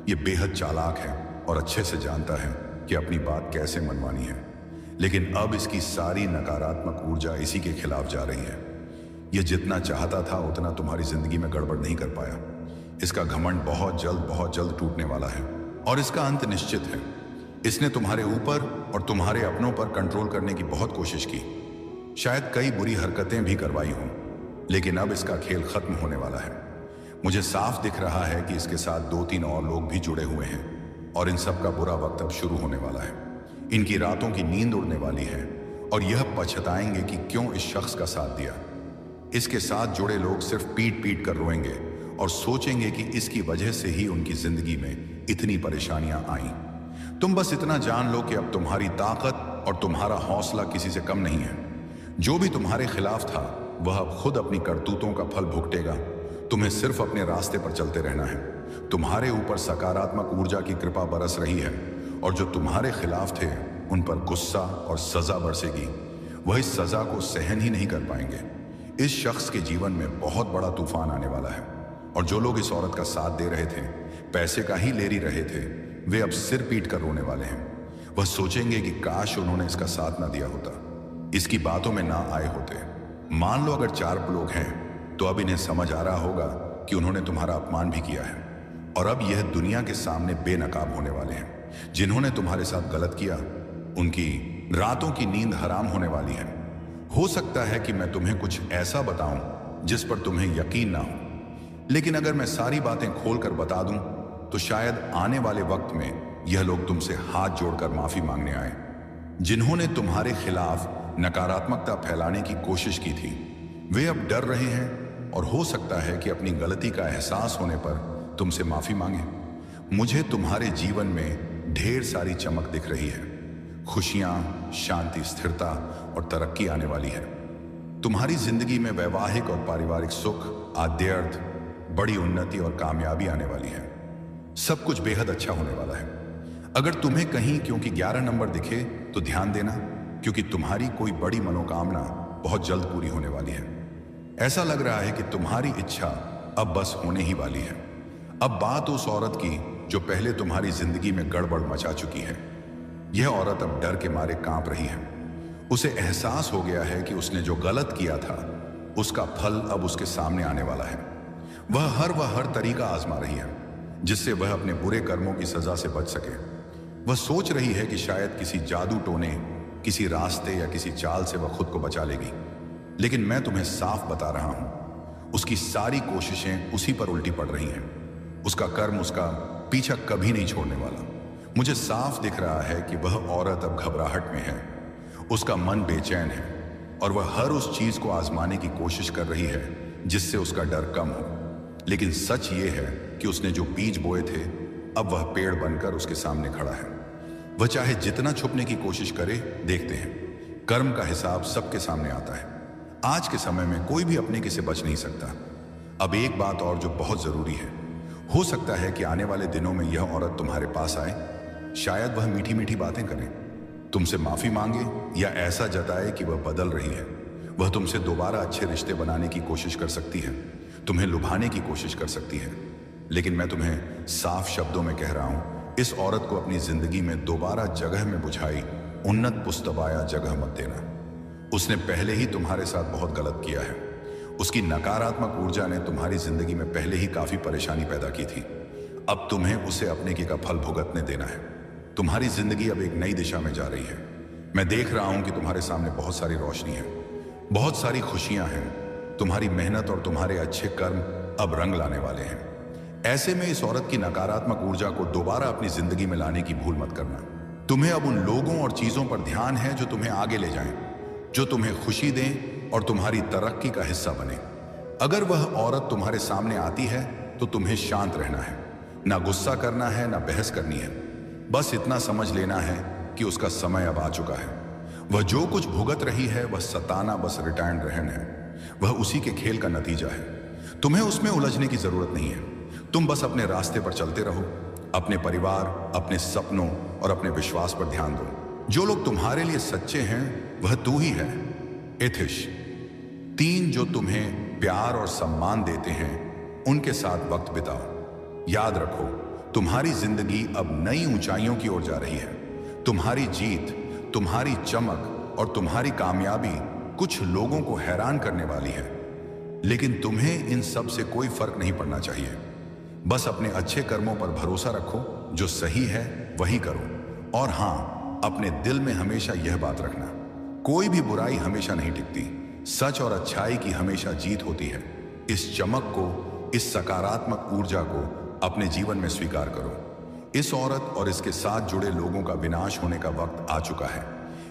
यह बेहद चालाक है और अच्छे से जानता है कि अपनी बात कैसे मनवानी है, लेकिन अब इसकी सारी नकारात्मक ऊर्जा इसी के खिलाफ जा रही है। यह जितना चाहता था उतना तुम्हारी जिंदगी में गड़बड़ नहीं कर पाया। इसका घमंड बहुत जल्द टूटने वाला है और इसका अंत निश्चित है। इसने तुम्हारे ऊपर और तुम्हारे अपनों पर कंट्रोल करने की बहुत कोशिश की, शायद कई बुरी हरकतें भी करवाई हों, लेकिन अब इसका खेल खत्म होने वाला है। मुझे साफ दिख रहा है कि इसके साथ 2-3 और लोग भी जुड़े हुए हैं और इन सब का बुरा वक्त अब शुरू होने वाला है। इनकी रातों की नींद उड़ने वाली है और यह पछताएंगे कि क्यों इस शख्स का साथ दिया। इसके साथ जुड़े लोग सिर्फ पीट पीट कर रोएंगे और सोचेंगे कि इसकी वजह से ही उनकी जिंदगी में इतनी परेशानियां आईं। तुम बस इतना जान लो कि अब तुम्हारी ताकत और तुम्हारा हौसला किसी से कम नहीं है। जो भी तुम्हारे खिलाफ था वह अब खुद अपनी करतूतों का फल भुगतेगा। तुम्हें सिर्फ अपने रास्ते पर चलते रहना है। तुम्हारे ऊपर सकारात्मक ऊर्जा की कृपा बरस रही है और जो तुम्हारे खिलाफ थे उन पर गुस्सा और सजा बरसेगी। वह इस सजा को सहन ही नहीं कर पाएंगे। इस शख्स के जीवन में बहुत बड़ा तूफान आने वाला है और जो लोग इस औरत का साथ दे रहे थे, पैसे का ही लेरी रहे थे, वे अब सिर पीट कर रोने वाले हैं। वह सोचेंगे कि काश उन्होंने इसका साथ ना दिया होता, इसकी बातों में ना आए होते। मान लो अगर 4 लोग हैं तो अब इन्हें समझ आ रहा होगा कि उन्होंने तुम्हारा अपमान भी किया है और अब यह दुनिया के सामने बेनकाब होने वाले हैं। जिन्होंने तुम्हारे साथ गलत किया उनकी रातों की नींद हराम होने वाली है। हो सकता है कि मैं तुम्हें कुछ ऐसा बताऊं जिस पर तुम्हें यकीन ना हो, लेकिन अगर मैं सारी बातें खोलकर बता दूं तो शायद आने वाले वक्त में यह लोग तुमसे हाथ जोड़कर माफी मांगने आए। जिन्होंने तुम्हारे खिलाफ नकारात्मकता फैलाने की कोशिश की थी वे अब डर रहे हैं और हो सकता है कि अपनी गलती का एहसास होने पर तुमसे माफी मांगे। मुझे तुम्हारे जीवन में ढेर सारी चमक दिख रही है। खुशियां, शांति, स्थिरता और तरक्की आने वाली है। तुम्हारी जिंदगी में वैवाहिक और पारिवारिक सुख, आद्यर्थ, बड़ी उन्नति और कामयाबी आने वाली है। सब कुछ बेहद अच्छा होने वाला है। अगर तुम्हें कहीं क्योंकि 11 नंबर दिखे तो ध्यान देना, क्योंकि तुम्हारी कोई बड़ी मनोकामना बहुत जल्द पूरी होने वाली है। ऐसा लग रहा है कि तुम्हारी इच्छा अब बस होने ही वाली है। अब बात उस औरत की जो पहले तुम्हारी जिंदगी में गड़बड़ मचा चुकी है। यह औरत अब डर के मारे कांप रही है। उसे एहसास हो गया है कि उसने जो गलत किया था उसका फल अब उसके सामने आने वाला है। वह हर तरीका आजमा रही है जिससे वह अपने बुरे कर्मों की सजा से बच सके। वह सोच रही है कि शायद किसी जादू टोने, किसी रास्ते या किसी चाल से वह खुद को बचा लेगी। लेकिन मैं तुम्हें साफ बता रहा हूं, उसकी सारी कोशिशें उसी पर उल्टी पड़ रही हैं। उसका कर्म उसका पीछा कभी नहीं छोड़ने वाला। मुझे साफ दिख रहा है कि वह औरत अब घबराहट में है। उसका मन बेचैन है और वह हर उस चीज को आजमाने की कोशिश कर रही है जिससे उसका डर कम हो। लेकिन सच ये है कि उसने जो बीज बोए थे, अब वह पेड़ बनकर उसके सामने खड़ा है। वह चाहे जितना छुपने की कोशिश करे, देखते हैं कर्म का हिसाब सबके सामने आता है। आज के समय में कोई भी अपने किसे बच नहीं सकता। अब एक बात और जो बहुत जरूरी है, हो सकता है कि आने वाले दिनों में यह औरत तुम्हारे पास आए। शायद वह मीठी मीठी बातें करे, तुमसे माफी मांगे या ऐसा जताए कि वह बदल रही है। वह तुमसे दोबारा अच्छे रिश्ते बनाने की कोशिश कर सकती है, तुम्हें लुभाने की कोशिश कर सकती है। लेकिन मैं तुम्हें साफ शब्दों में कह रहा हूं, इस औरत को अपनी जिंदगी में दोबारा जगह में बुझाई उन्नत पुस्तबाया जगह मत देना। उसने पहले ही तुम्हारे साथ बहुत गलत किया है। उसकी नकारात्मक ऊर्जा ने तुम्हारी जिंदगी में पहले ही काफी परेशानी पैदा की थी। अब तुम्हें उसे अपने की का फल भुगतने देना है। तुम्हारी जिंदगी अब एक नई दिशा में जा रही है। मैं देख रहा हूं कि तुम्हारे सामने बहुत सारी रोशनी है, बहुत सारी खुशियां हैं। तुम्हारी मेहनत और तुम्हारे अच्छे कर्म अब रंग लाने वाले हैं। ऐसे में इस औरत की नकारात्मक ऊर्जा को दोबारा अपनी जिंदगी में लाने की भूल मत करना। तुम्हें अब उन लोगों और चीजों पर ध्यान है जो तुम्हें आगे ले जाएं, जो तुम्हें खुशी दें और तुम्हारी तरक्की का हिस्सा बने। अगर वह औरत तुम्हारे सामने आती है तो तुम्हें शांत रहना है, ना गुस्सा करना है, ना बहस करनी है। बस इतना समझ लेना है कि उसका समय अब आ चुका है। वह जो कुछ भुगत रही है वह सताना बस रिटायर्ड रहन है। वह उसी के खेल का नतीजा है। तुम्हें उसमें उलझने की जरूरत नहीं है। तुम बस अपने रास्ते पर चलते रहो, अपने परिवार, अपने सपनों और अपने विश्वास पर ध्यान दो। जो लोग तुम्हारे लिए सच्चे हैं वह तू ही है। एथिश 3 जो तुम्हें प्यार और सम्मान देते हैं उनके साथ वक्त बिताओ। याद रखो, तुम्हारी जिंदगी अब नई ऊंचाइयों की ओर जा रही है। तुम्हारी जीत, तुम्हारी चमक और तुम्हारी कामयाबी कुछ लोगों को हैरान करने वाली है, लेकिन तुम्हें इन सब से कोई फर्क नहीं पड़ना चाहिए। बस अपने अच्छे कर्मों पर भरोसा रखो, जो सही है वही करो। और हां, अपने दिल में हमेशा यह बात रखना, कोई भी बुराई हमेशा नहीं टिकती। सच और अच्छाई की हमेशा जीत होती है। इस चमक को, इस सकारात्मक ऊर्जा को अपने जीवन में स्वीकार करो। इस औरत और इसके साथ जुड़े लोगों का विनाश होने का वक्त आ चुका है।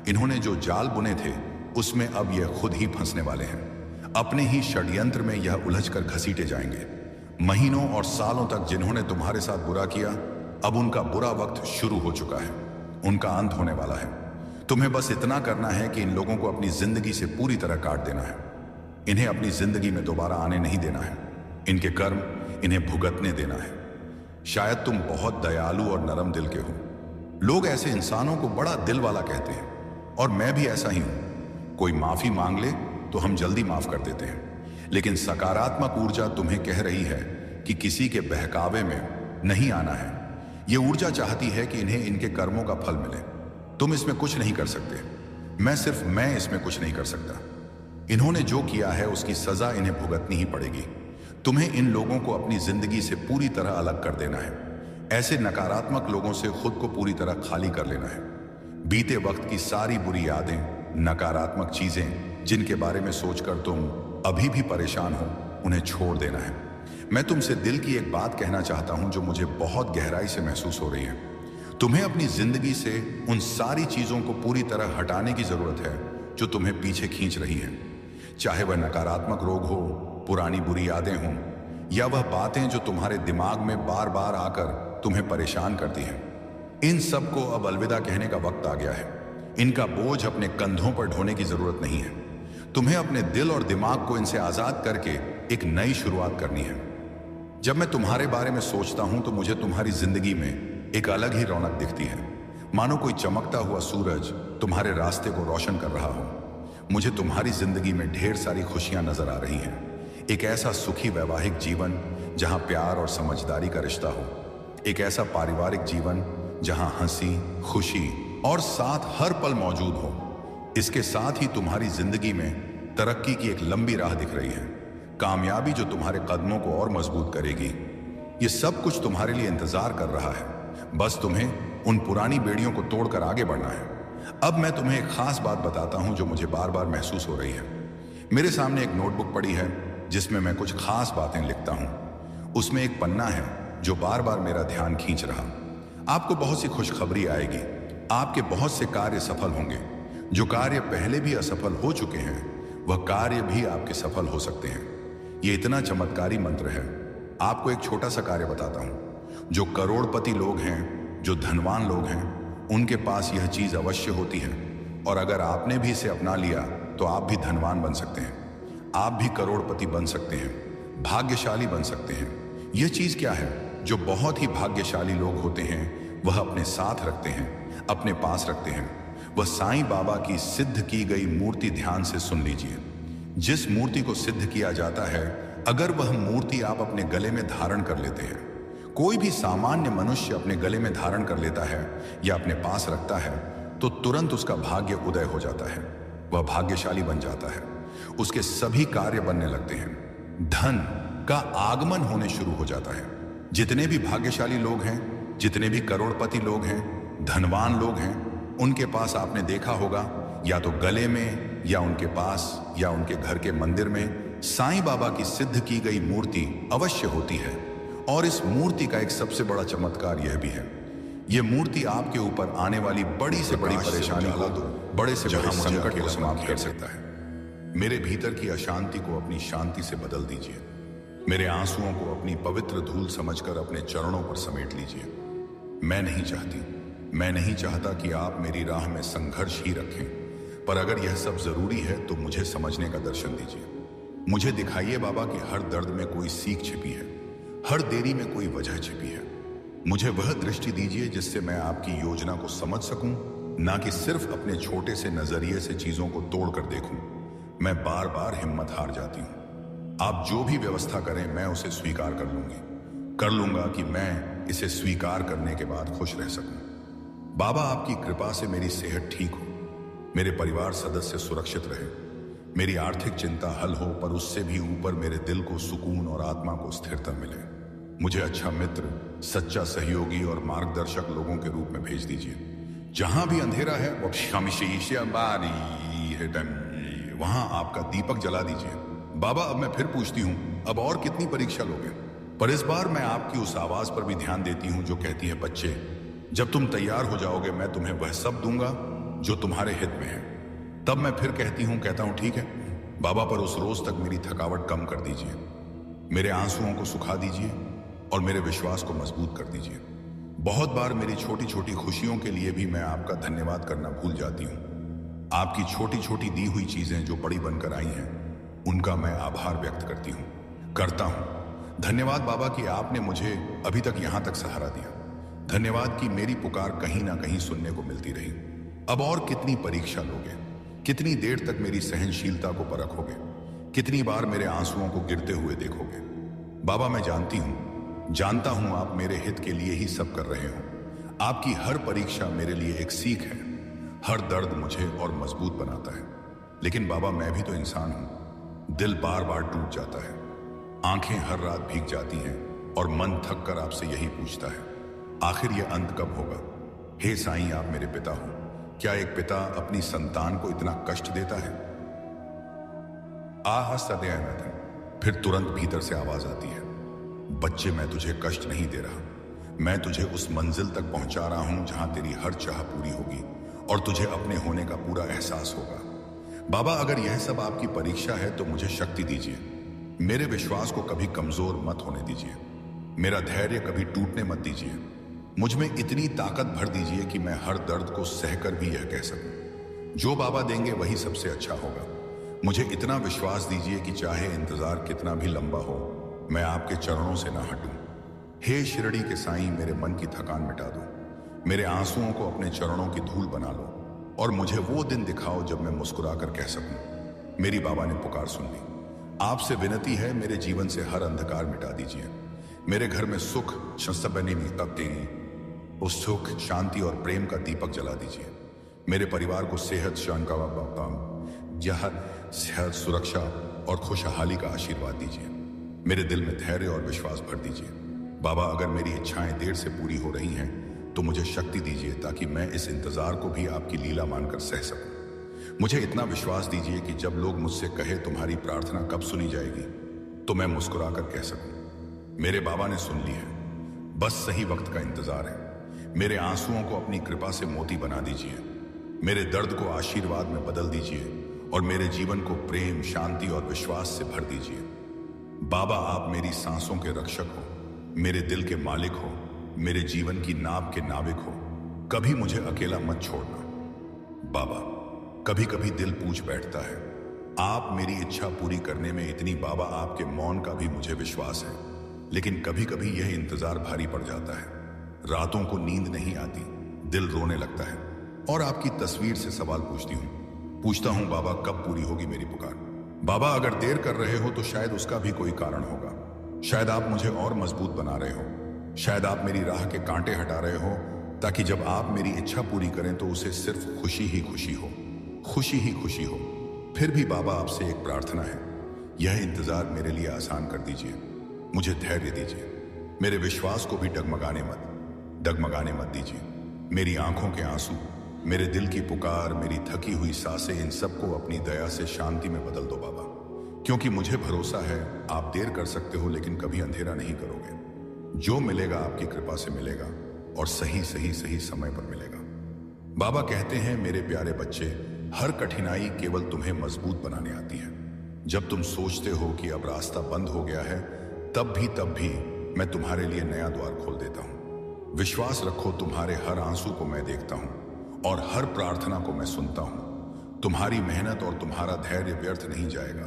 इन्होंने जो जाल बुने थे उसमें अब यह खुद ही फंसने वाले हैं। अपने ही षड्यंत्र में यह उलझकर घसीटे जाएंगे। महीनों और सालों तक जिन्होंने तुम्हारे साथ बुरा किया, अब उनका बुरा वक्त शुरू हो चुका है। उनका अंत होने वाला है। तुम्हें बस इतना करना है कि इन लोगों को अपनी जिंदगी से पूरी तरह काट देना है। इन्हें अपनी जिंदगी में दोबारा आने नहीं देना है। इनके कर्म इन्हें भुगतने देना है। शायद तुम बहुत दयालु और नरम दिल के हो। लोग ऐसे इंसानों को बड़ा दिल वाला कहते हैं और मैं भी ऐसा ही हूं। कोई माफी मांग ले तो हम जल्दी माफ कर देते हैं, लेकिन सकारात्मक ऊर्जा तुम्हें कह रही है कि किसी के बहकावे में नहीं आना है। यह ऊर्जा चाहती है कि इन्हें इनके कर्मों का फल मिले। तुम इसमें कुछ नहीं कर सकते। मैं इसमें कुछ नहीं कर सकता। इन्होंने जो किया है उसकी सजा इन्हें भुगतनी ही पड़ेगी। तुम्हें इन लोगों को अपनी जिंदगी से पूरी तरह अलग कर देना है। ऐसे नकारात्मक लोगों से खुद को पूरी तरह खाली कर लेना है। बीते वक्त की सारी बुरी यादें, नकारात्मक चीजें जिनके बारे में सोचकर तुम अभी भी परेशान हो, उन्हें छोड़ देना है। मैं तुमसे दिल की एक बात कहना चाहता हूं जो मुझे बहुत गहराई से महसूस हो रही है। तुम्हें अपनी जिंदगी से उन सारी चीजों को पूरी तरह हटाने की जरूरत है जो तुम्हें पीछे खींच रही हैं। चाहे वह नकारात्मक रोग हो, पुरानी बुरी यादें हों, या वह बातें जो तुम्हारे दिमाग में बार बार आकर तुम्हें परेशान करती हैं। इन सब को अब अलविदा कहने का वक्त आ गया है। इनका बोझ अपने कंधों पर ढोने की जरूरत नहीं है। तुम्हें अपने दिल और दिमाग को इनसे आजाद करके एक नई शुरुआत करनी है। जब मैं तुम्हारे बारे में सोचता हूं तो मुझे तुम्हारी जिंदगी में एक अलग ही रौनक दिखती है, मानो कोई चमकता हुआ सूरज तुम्हारे रास्ते को रोशन कर रहा हो। मुझे तुम्हारी जिंदगी में ढेर सारी खुशियां नजर आ रही हैं। एक ऐसा सुखी वैवाहिक जीवन जहां प्यार और समझदारी का रिश्ता हो। एक ऐसा पारिवारिक जीवन जहां हंसी, खुशी और साथ हर पल मौजूद हो। इसके साथ ही तुम्हारी जिंदगी में तरक्की की एक लंबी राह दिख रही है, कामयाबी जो तुम्हारे कदमों को और मजबूत करेगी। ये सब कुछ तुम्हारे लिए इंतजार कर रहा है, बस तुम्हें उन पुरानी बेड़ियों को तोड़कर आगे बढ़ना है। अब मैं तुम्हें एक खास बात बताता हूं जो मुझे बार बार महसूस हो रही है। मेरे सामने एक नोटबुक पड़ी है जिसमें मैं कुछ खास बातें लिखता हूं। उसमें एक पन्ना है जो बार बार मेरा ध्यान खींच रहा। आपको बहुत सी खुशखबरी आएगी, आपके बहुत से कार्य सफल होंगे। जो कार्य पहले भी असफल हो चुके हैं वह कार्य भी आपके सफल हो सकते हैं। यह इतना चमत्कारी मंत्र है। आपको एक छोटा सा कार्य बताता हूं। जो करोड़पति लोग हैं, जो धनवान लोग हैं, उनके पास यह चीज अवश्य होती है, और अगर आपने भी इसे अपना लिया तो आप भी धनवान बन सकते हैं, आप भी करोड़पति बन सकते हैं, भाग्यशाली बन सकते हैं। यह चीज क्या है? जो बहुत ही भाग्यशाली लोग होते हैं वह अपने साथ रखते हैं, अपने पास रखते हैं। वह साईं बाबा की सिद्ध की गई मूर्ति ध्यान से सुन लीजिए। जिस मूर्ति को सिद्ध किया जाता है, अगर वह मूर्ति आप अपने गले में धारण कर लेते हैं, कोई भी सामान्य मनुष्य अपने गले में धारण कर लेता है या अपने पास रखता है, तो तुरंत उसका भाग्य उदय हो जाता है, वह भाग्यशाली बन जाता है, उसके सभी कार्य बनने लगते हैं, धन का आगमन होने शुरू हो जाता है। जितने भी भाग्यशाली लोग हैं, जितने भी करोड़पति लोग हैं, धनवान लोग हैं, उनके पास आपने देखा होगा या तो गले में या उनके पास या उनके घर के मंदिर में साईं बाबा की सिद्ध की गई मूर्ति अवश्य होती है। और इस मूर्ति का एक सबसे बड़ा चमत्कार यह भी है, यह मूर्ति आपके ऊपर आने वाली बड़ी से बड़ी परेशानी को, बड़े से बड़े संकट को समाप्त कर सकता है। मेरे भीतर की अशांति को अपनी शांति से बदल दीजिए। मेरे आंसुओं को अपनी पवित्र धूल समझकर अपने चरणों पर समेट लीजिए। मैं नहीं चाहता कि आप मेरी राह में संघर्ष ही रखें, पर अगर यह सब जरूरी है तो मुझे समझने का दर्शन दीजिए। मुझे दिखाइए बाबा कि हर दर्द में कोई सीख छिपी है, हर देरी में कोई वजह छिपी है। मुझे वह दृष्टि दीजिए जिससे मैं आपकी योजना को समझ सकूं, ना कि सिर्फ अपने छोटे से नजरिए से चीजों को तोड़कर देखूं। मैं बार बार हिम्मत हार जाती हूं। आप जो भी व्यवस्था करें मैं उसे स्वीकार कर लूंगा कि मैं इसे स्वीकार करने के बाद खुश रह सकूं। बाबा, आपकी कृपा से मेरी सेहत ठीक हो, मेरे परिवार सदस्य सुरक्षित रहे, मेरी आर्थिक चिंता हल हो, पर उससे भी ऊपर मेरे दिल को सुकून और आत्मा को स्थिरता मिले। मुझे अच्छा मित्र, सच्चा सहयोगी और मार्गदर्शक लोगों के रूप में भेज दीजिए। जहां भी अंधेरा है वहां आपका दीपक जला दीजिए। बाबा, अब मैं फिर पूछती हूं, अब और कितनी परीक्षा लोगे? पर इस बार मैं आपकी उस आवाज पर भी ध्यान देती हूं जो कहती है, बच्चे, जब तुम तैयार हो जाओगे मैं तुम्हें वह सब दूंगा जो तुम्हारे हित में है। तब मैं फिर कहता हूं ठीक है बाबा, पर उस रोज तक मेरी थकावट कम कर दीजिए, मेरे आंसुओं को सुखा दीजिए और मेरे विश्वास को मजबूत कर दीजिए। बहुत बार मेरी छोटी छोटी खुशियों के लिए भी मैं आपका धन्यवाद करना भूल जाती हूँ। आपकी छोटी छोटी दी हुई चीजें जो बड़ी बनकर आई हैं, उनका मैं आभार व्यक्त करता हूँ। धन्यवाद बाबा कि आपने मुझे अभी तक यहाँ तक सहारा दिया। धन्यवाद कि मेरी पुकार कहीं ना कहीं सुनने को मिलती रही। अब और कितनी परीक्षा लोगे? कितनी देर तक मेरी सहनशीलता को परखोगे? कितनी बार मेरे आंसुओं को गिरते हुए देखोगे? बाबा, मैं जानता हूं आप मेरे हित के लिए ही सब कर रहे हो। आपकी हर परीक्षा मेरे लिए एक सीख है। हर दर्द मुझे और मजबूत बनाता है। लेकिन बाबा, मैं भी तो इंसान हूं। दिल बार बार टूट जाता है, आंखें हर रात भीग जाती हैं और मन थक कर आपसे यही पूछता है, आखिर यह अंत कब होगा? हे साईं, आप मेरे पिता हो। क्या एक पिता अपनी संतान को इतना कष्ट देता है? सदैव। फिर तुरंत भीतर से आवाज आती है, बच्चे, मैं तुझे कष्ट नहीं दे रहा, मैं तुझे उस मंजिल तक पहुंचा रहा हूं जहां तेरी हर चाह पूरी होगी और तुझे अपने होने का पूरा एहसास होगा। बाबा, अगर यह सब आपकी परीक्षा है तो मुझे शक्ति दीजिए। मेरे विश्वास को कभी कमजोर मत होने दीजिए, मेरा धैर्य कभी टूटने मत दीजिए। मुझ में इतनी ताकत भर दीजिए कि मैं हर दर्द को सहकर भी यह कह सकूं, जो बाबा देंगे वही सबसे अच्छा होगा। मुझे इतना विश्वास दीजिए कि चाहे इंतजार कितना भी लंबा हो, मैं आपके चरणों से ना हटूं। हे शिरडी के साईं, मेरे मन की थकान मिटा दो, मेरे आंसुओं को अपने चरणों की धूल बना लो और मुझे वो दिन दिखाओ जब मैं मुस्कुरा कर कह सकूं, मेरी बाबा ने पुकार सुन ली। आपसे विनती है, मेरे जीवन से हर अंधकार मिटा दीजिए। मेरे घर में सुख उस सुख, शांति और प्रेम का दीपक जला दीजिए। मेरे परिवार को सेहत, सेहत, सुरक्षा और खुशहाली का आशीर्वाद दीजिए। मेरे दिल में धैर्य और विश्वास भर दीजिए। बाबा, अगर मेरी इच्छाएं देर से पूरी हो रही हैं तो मुझे शक्ति दीजिए ताकि मैं इस इंतजार को भी आपकी लीला मानकर सह सकूं। मुझे इतना विश्वास दीजिए कि जब लोग मुझसे कहे तुम्हारी प्रार्थना कब सुनी जाएगी, तो मैं मुस्कुराकर कह सकूं, मेरे बाबा ने सुन ली है, बस सही वक्त का इंतजार है। मेरे आंसुओं को अपनी कृपा से मोती बना दीजिए, मेरे दर्द को आशीर्वाद में बदल दीजिए और मेरे जीवन को प्रेम, शांति और विश्वास से भर दीजिए। बाबा, आप मेरी सांसों के रक्षक हो, मेरे दिल के मालिक हो, मेरे जीवन की नाव के नाविक हो। कभी मुझे अकेला मत छोड़ना। बाबा, कभी कभी दिल पूछ बैठता है, आप मेरी इच्छा पूरी करने में इतनी, बाबा आपके मौन का भी मुझे विश्वास है, लेकिन कभी कभी यह इंतजार भारी पड़ जाता है। रातों को नींद नहीं आती, दिल रोने लगता है और आपकी तस्वीर से सवाल पूछता हूं बाबा, कब पूरी होगी मेरी पुकार। बाबा, अगर देर कर रहे हो तो शायद उसका भी कोई कारण होगा। शायद आप मुझे और मजबूत बना रहे हो, शायद आप मेरी राह के कांटे हटा रहे हो ताकि जब आप मेरी इच्छा पूरी करें तो उसे सिर्फ खुशी ही खुशी हो, खुशी ही खुशी हो। फिर भी बाबा, आपसे एक प्रार्थना है, यह इंतजार मेरे लिए आसान कर दीजिए, मुझे धैर्य दीजिए, मेरे विश्वास को भी डगमगाने मत दीजिए। मेरी आंखों के आंसू, मेरे दिल की पुकार, मेरी थकी हुई सांसें, इन सबको अपनी दया से शांति में बदल दो बाबा, क्योंकि मुझे भरोसा है आप देर कर सकते हो लेकिन कभी अंधेरा नहीं करोगे। जो मिलेगा आपकी कृपा से मिलेगा और सही समय पर मिलेगा। बाबा कहते हैं, मेरे प्यारे बच्चे, हर कठिनाई केवल तुम्हें मजबूत बनाने आती है। जब तुम सोचते हो कि अब रास्ता बंद हो गया है, तब भी मैं तुम्हारे लिए नया द्वार खोल देता हूं। विश्वास रखो, तुम्हारे हर आंसू को मैं देखता हूं और हर प्रार्थना को मैं सुनता हूं। तुम्हारी मेहनत और तुम्हारा धैर्य व्यर्थ नहीं जाएगा।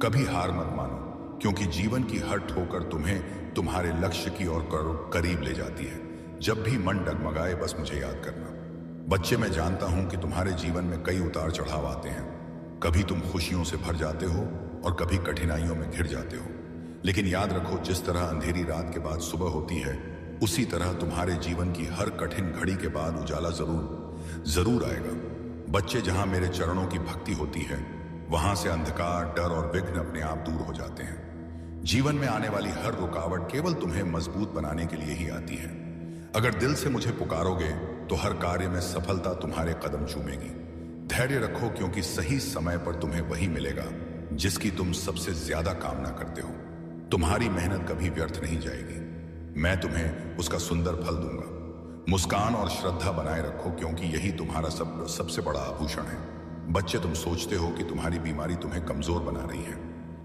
कभी हार मत मानो, क्योंकि जीवन की हर ठोकर तुम्हें तुम्हारे लक्ष्य की ओर करीब ले जाती है। जब भी मन डगमगाए, बस मुझे याद करना। बच्चे, मैं जानता हूं कि तुम्हारे जीवन में कई उतार चढ़ाव आते हैं। कभी तुम खुशियों से भर जाते हो और कभी कठिनाइयों में घिर जाते हो, लेकिन याद रखो, जिस तरह अंधेरी रात के बाद सुबह होती है, उसी तरह तुम्हारे जीवन की हर कठिन घड़ी के बाद उजाला जरूर आएगा। बच्चे, जहां मेरे चरणों की भक्ति होती है, वहां से अंधकार, डर और विघ्न अपने आप दूर हो जाते हैं। जीवन में आने वाली हर रुकावट केवल तुम्हें मजबूत बनाने के लिए ही आती है। अगर दिल से मुझे पुकारोगे तो हर कार्य में सफलता तुम्हारे कदम चूमेगी। धैर्य रखो, क्योंकि सही समय पर तुम्हें वही मिलेगा जिसकी तुम सबसे ज्यादा कामना करते हो। तुम्हारी मेहनत कभी व्यर्थ नहीं जाएगी, मैं तुम्हें उसका सुंदर फल दूंगा। मुस्कान और श्रद्धा बनाए रखो, क्योंकि यही तुम्हारा सबसे बड़ा आभूषण है। बच्चे, तुम सोचते हो कि तुम्हारी बीमारी तुम्हें कमजोर बना रही है,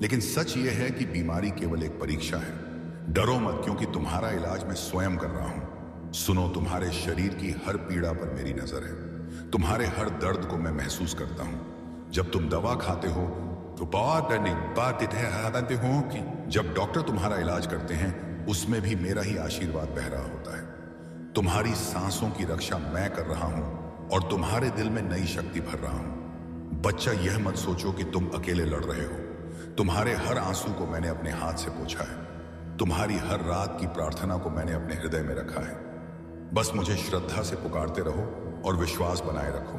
लेकिन सच यह है कि बीमारी केवल एक परीक्षा है। डरो मत, क्योंकि तुम्हारा इलाज मैं स्वयं कर रहा हूं। सुनो, तुम्हारे शरीर की हर पीड़ा पर मेरी नजर है, तुम्हारे हर दर्द को मैं महसूस करता हूं। जब तुम दवा खाते हो तो जब डॉक्टर तुम्हारा इलाज करते हैं, उसमें भी मेरा ही आशीर्वाद बह रहा होता है। तुम्हारी सांसों की रक्षा मैं कर रहा हूं और तुम्हारे दिल में नई शक्ति भर रहा हूं। बच्चा, यह मत सोचो कि तुम अकेले लड़ रहे हो। तुम्हारे हर आंसू को मैंने अपने हाथ से पोंछा है, तुम्हारी हर रात की प्रार्थना को मैंने अपने हृदय में रखा है। बस मुझे श्रद्धा से पुकारते रहो और विश्वास बनाए रखो।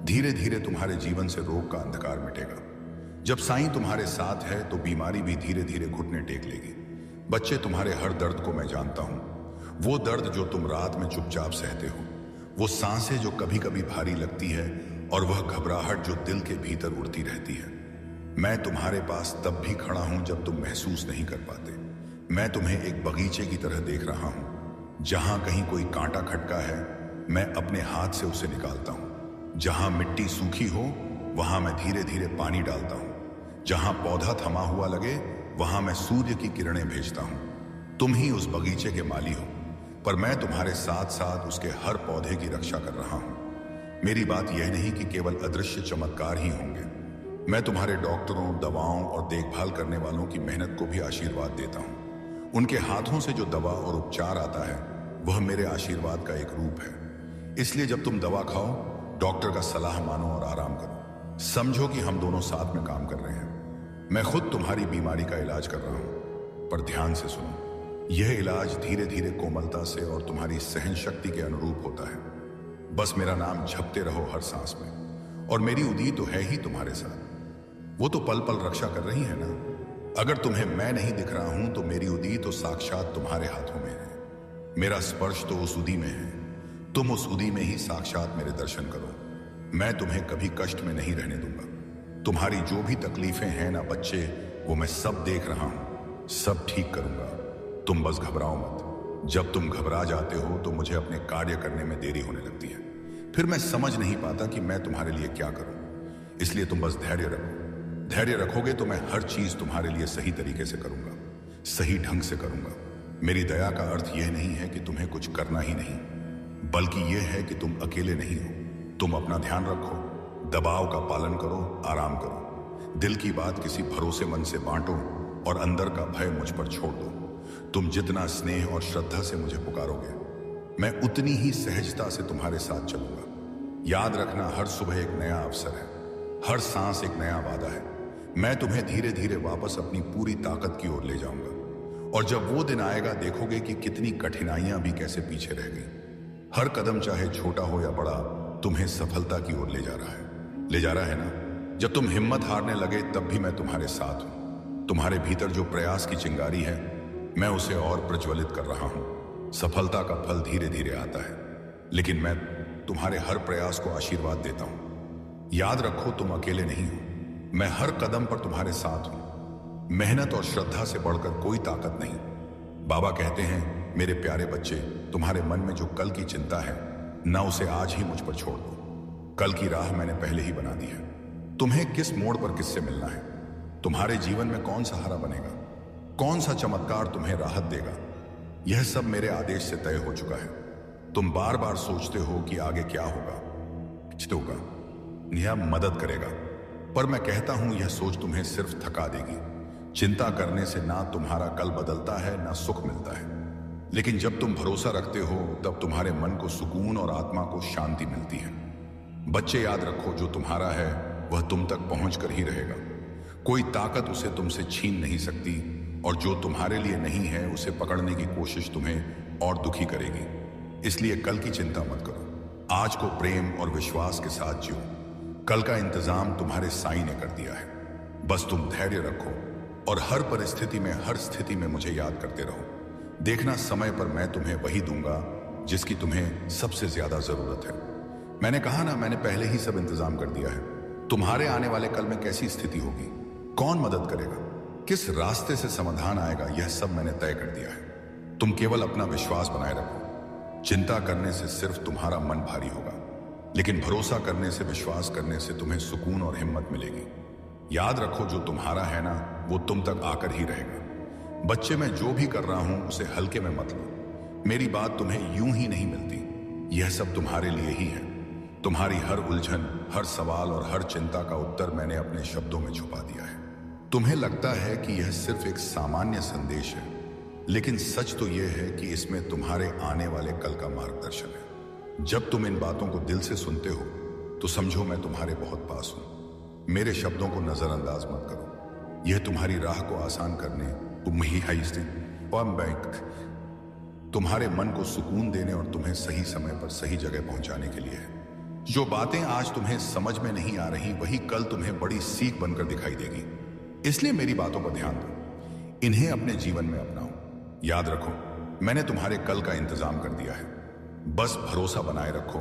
धीरे धीरे तुम्हारे जीवन से रोग का अंधकार मिटेगा। जब साईं तुम्हारे साथ है तो बीमारी भी धीरे धीरे घुटने टेक लेगी। बच्चे, तुम्हारे हर दर्द को मैं जानता हूं। वो दर्द जो तुम रात में चुपचाप सहते हो, वो सांसें जो कभी कभी भारी लगती है और वह घबराहट जो दिल के भीतर उड़ती रहती है। मैं तुम्हारे पास तब भी खड़ा हूं जब तुम महसूस नहीं कर पाते। मैं तुम्हें एक बगीचे की तरह देख रहा हूं। जहां कहीं कोई कांटा खटका है, मैं अपने हाथ से उसे निकालता हूं। जहां मिट्टी सूखी हो, वहां मैं धीरे धीरे पानी डालता हूं। जहां पौधा थमा हुआ लगे, वहां मैं सूर्य की किरणें भेजता हूं। तुम ही उस बगीचे के माली हो, पर मैं तुम्हारे साथ साथ उसके हर पौधे की रक्षा कर रहा हूं। मेरी बात यह नहीं कि केवल अदृश्य चमत्कार ही होंगे। मैं तुम्हारे डॉक्टरों, दवाओं और देखभाल करने वालों की मेहनत को भी आशीर्वाद देता हूं। उनके हाथों से जो दवा और उपचार आता है, वह मेरे आशीर्वाद का एक रूप है। इसलिए जब तुम दवा खाओ, डॉक्टर का सलाह मानो और आराम करो। समझो कि हम दोनों साथ में काम कर रहे हैं। मैं खुद तुम्हारी बीमारी का इलाज कर रहा हूं, पर ध्यान से सुनो। यह इलाज धीरे धीरे कोमलता से और तुम्हारी सहन शक्ति के अनुरूप होता है। बस मेरा नाम जपते रहो हर सांस में, और मेरी उदी तो है ही तुम्हारे साथ। वो तो पल पल रक्षा कर रही है ना। अगर तुम्हें मैं नहीं दिख रहा हूं तो मेरी उदी तो साक्षात तुम्हारे हाथों में है। मेरा स्पर्श तो उस उदी में है। तुम उस उदी में ही साक्षात मेरे दर्शन करो। मैं तुम्हें कभी कष्ट में नहीं रहने दूंगा। तुम्हारी जो भी तकलीफें हैं ना बच्चे, वो मैं सब देख रहा हूं, सब ठीक करूंगा। तुम बस घबराओ मत। जब तुम घबरा जाते हो तो मुझे अपने कार्य करने में देरी होने लगती है। फिर मैं समझ नहीं पाता कि मैं तुम्हारे लिए क्या करूं। इसलिए तुम बस धैर्य रखो। धैर्य रखोगे तो मैं हर चीज तुम्हारे लिए सही तरीके से करूंगा, सही ढंग से करूंगा। मेरी दया का अर्थ यह नहीं है कि तुम्हें कुछ करना ही नहीं, बल्कि यह है कि तुम अकेले नहीं हो। तुम अपना ध्यान रखो, दबाव का पालन करो, आराम करो। दिल की बात किसी भरोसेमंद से बांटो और अंदर का भय मुझ पर छोड़ दो। तुम जितना स्नेह और श्रद्धा से मुझे पुकारोगे, मैं उतनी ही सहजता से तुम्हारे साथ चलूंगा। याद रखना, हर सुबह एक नया अवसर है, हर सांस एक नया वादा है। मैं तुम्हें धीरे धीरे वापस अपनी पूरी ताकत की ओर ले जाऊंगा। और जब वो दिन आएगा, देखोगे कि कितनी कठिनाइयां भी कैसे पीछे रह गई। हर कदम चाहे छोटा हो या बड़ा, तुम्हें सफलता की ओर ले जा रहा है। ले जा रहा है ना। जब तुम हिम्मत हारने लगे तब भी मैं तुम्हारे साथ हूं। तुम्हारे भीतर जो प्रयास की चिंगारी है, मैं उसे और प्रज्वलित कर रहा हूं। सफलता का फल धीरे धीरे आता है, लेकिन मैं तुम्हारे हर प्रयास को आशीर्वाद देता हूं। याद रखो, तुम अकेले नहीं हो। मैं हर कदम पर तुम्हारे साथ हूं। मेहनत और श्रद्धा से बढ़कर कोई ताकत नहीं। बाबा कहते हैं, मेरे प्यारे बच्चे, तुम्हारे मन में जो कल की चिंता है ना, उसे आज ही मुझ पर छोड़ दो। कल की राह मैंने पहले ही बना दी है। तुम्हें किस मोड़ पर किससे मिलना है, तुम्हारे जीवन में कौन सहारा बनेगा, कौन सा चमत्कार तुम्हें राहत देगा, यह सब मेरे आदेश से तय हो चुका है। तुम बार बार सोचते हो कि आगे क्या होगा, किससे होगा, यह मदद करेगा, पर मैं कहता हूं यह सोच तुम्हें सिर्फ थका देगी। चिंता करने से ना तुम्हारा कल बदलता है ना सुख मिलता है। लेकिन जब तुम भरोसा रखते हो तब तुम्हारे मन को सुकून और आत्मा को शांति मिलती है। बच्चे, याद रखो, जो तुम्हारा है वह तुम तक पहुंच कर ही रहेगा। कोई ताकत उसे तुमसे छीन नहीं सकती, और जो तुम्हारे लिए नहीं है उसे पकड़ने की कोशिश तुम्हें और दुखी करेगी। इसलिए कल की चिंता मत करो। आज को प्रेम और विश्वास के साथ जियो। कल का इंतजाम तुम्हारे साईं ने कर दिया है। बस तुम धैर्य रखो और हर परिस्थिति में, हर स्थिति में मुझे याद करते रहो। देखना, समय पर मैं तुम्हें वही दूंगा जिसकी तुम्हें सबसे ज्यादा जरूरत है। मैंने कहा ना, मैंने पहले ही सब इंतजाम कर दिया है। तुम्हारे आने वाले कल में कैसी स्थिति होगी, कौन मदद करेगा, किस रास्ते से समाधान आएगा, यह सब मैंने तय कर दिया है। तुम केवल अपना विश्वास बनाए रखो। चिंता करने से सिर्फ तुम्हारा मन भारी होगा, लेकिन भरोसा करने से, विश्वास करने से तुम्हें सुकून और हिम्मत मिलेगी। याद रखो, जो तुम्हारा है ना, वो तुम तक आकर ही रहेगा। बच्चे, मैं जो भी कर रहा हूं उसे हल्के में मत लो। मेरी बात तुम्हें यूं ही नहीं मिलती। यह सब तुम्हारे लिए ही है। तुम्हारी हर उलझन, हर सवाल और हर चिंता का उत्तर मैंने अपने शब्दों में छुपा दिया है। तुम्हें लगता है कि यह सिर्फ एक सामान्य संदेश है, लेकिन सच तो यह है कि इसमें तुम्हारे आने वाले कल का मार्गदर्शन है। जब तुम इन बातों को दिल से सुनते हो तो समझो मैं तुम्हारे बहुत पास हूं। मेरे शब्दों को नजरअंदाज मत करो। यह तुम्हारी राह को आसान करने, तुम ही तुम्हारे मन को सुकून देने और तुम्हें सही समय पर सही जगह पहुंचाने के लिए है। जो बातें आज तुम्हें समझ में नहीं आ रही, वही कल तुम्हें बड़ी सीख बनकर दिखाई देगी। इसलिए मेरी बातों पर ध्यान दो, इन्हें अपने जीवन में अपनाओ। याद रखो, मैंने तुम्हारे कल का इंतजाम कर दिया है। बस भरोसा बनाए रखो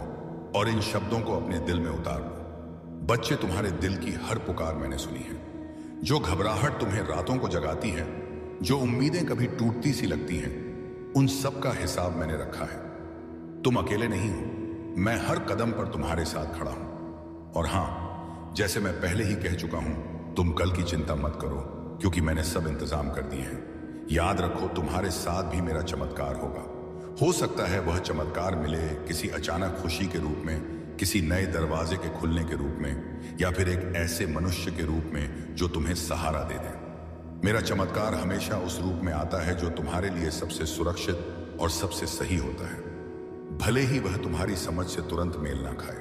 और इन शब्दों को अपने दिल में उतार लो। बच्चे, तुम्हारे दिल की हर पुकार मैंने सुनी है। जो घबराहट तुम्हें रातों को जगाती है, जो उम्मीदें कभी टूटती सी लगती हैं, उन सब का हिसाब मैंने रखा है। तुम अकेले नहीं हो। मैं हर कदम पर तुम्हारे साथ खड़ा हूं। और हां, जैसे मैं पहले ही कह चुका हूं, तुम कल की चिंता मत करो, क्योंकि मैंने सब इंतजाम कर दिए हैं। याद रखो, तुम्हारे साथ भी मेरा चमत्कार होगा। हो सकता है वह चमत्कार मिले किसी अचानक खुशी के रूप में, किसी नए दरवाजे के खुलने के रूप में, या फिर एक ऐसे मनुष्य के रूप में जो तुम्हें सहारा दे दे। मेरा चमत्कार हमेशा उस रूप में आता है जो तुम्हारे लिए सबसे सुरक्षित और सबसे सही होता है, भले ही वह तुम्हारी समझ से तुरंत मेल ना खाए।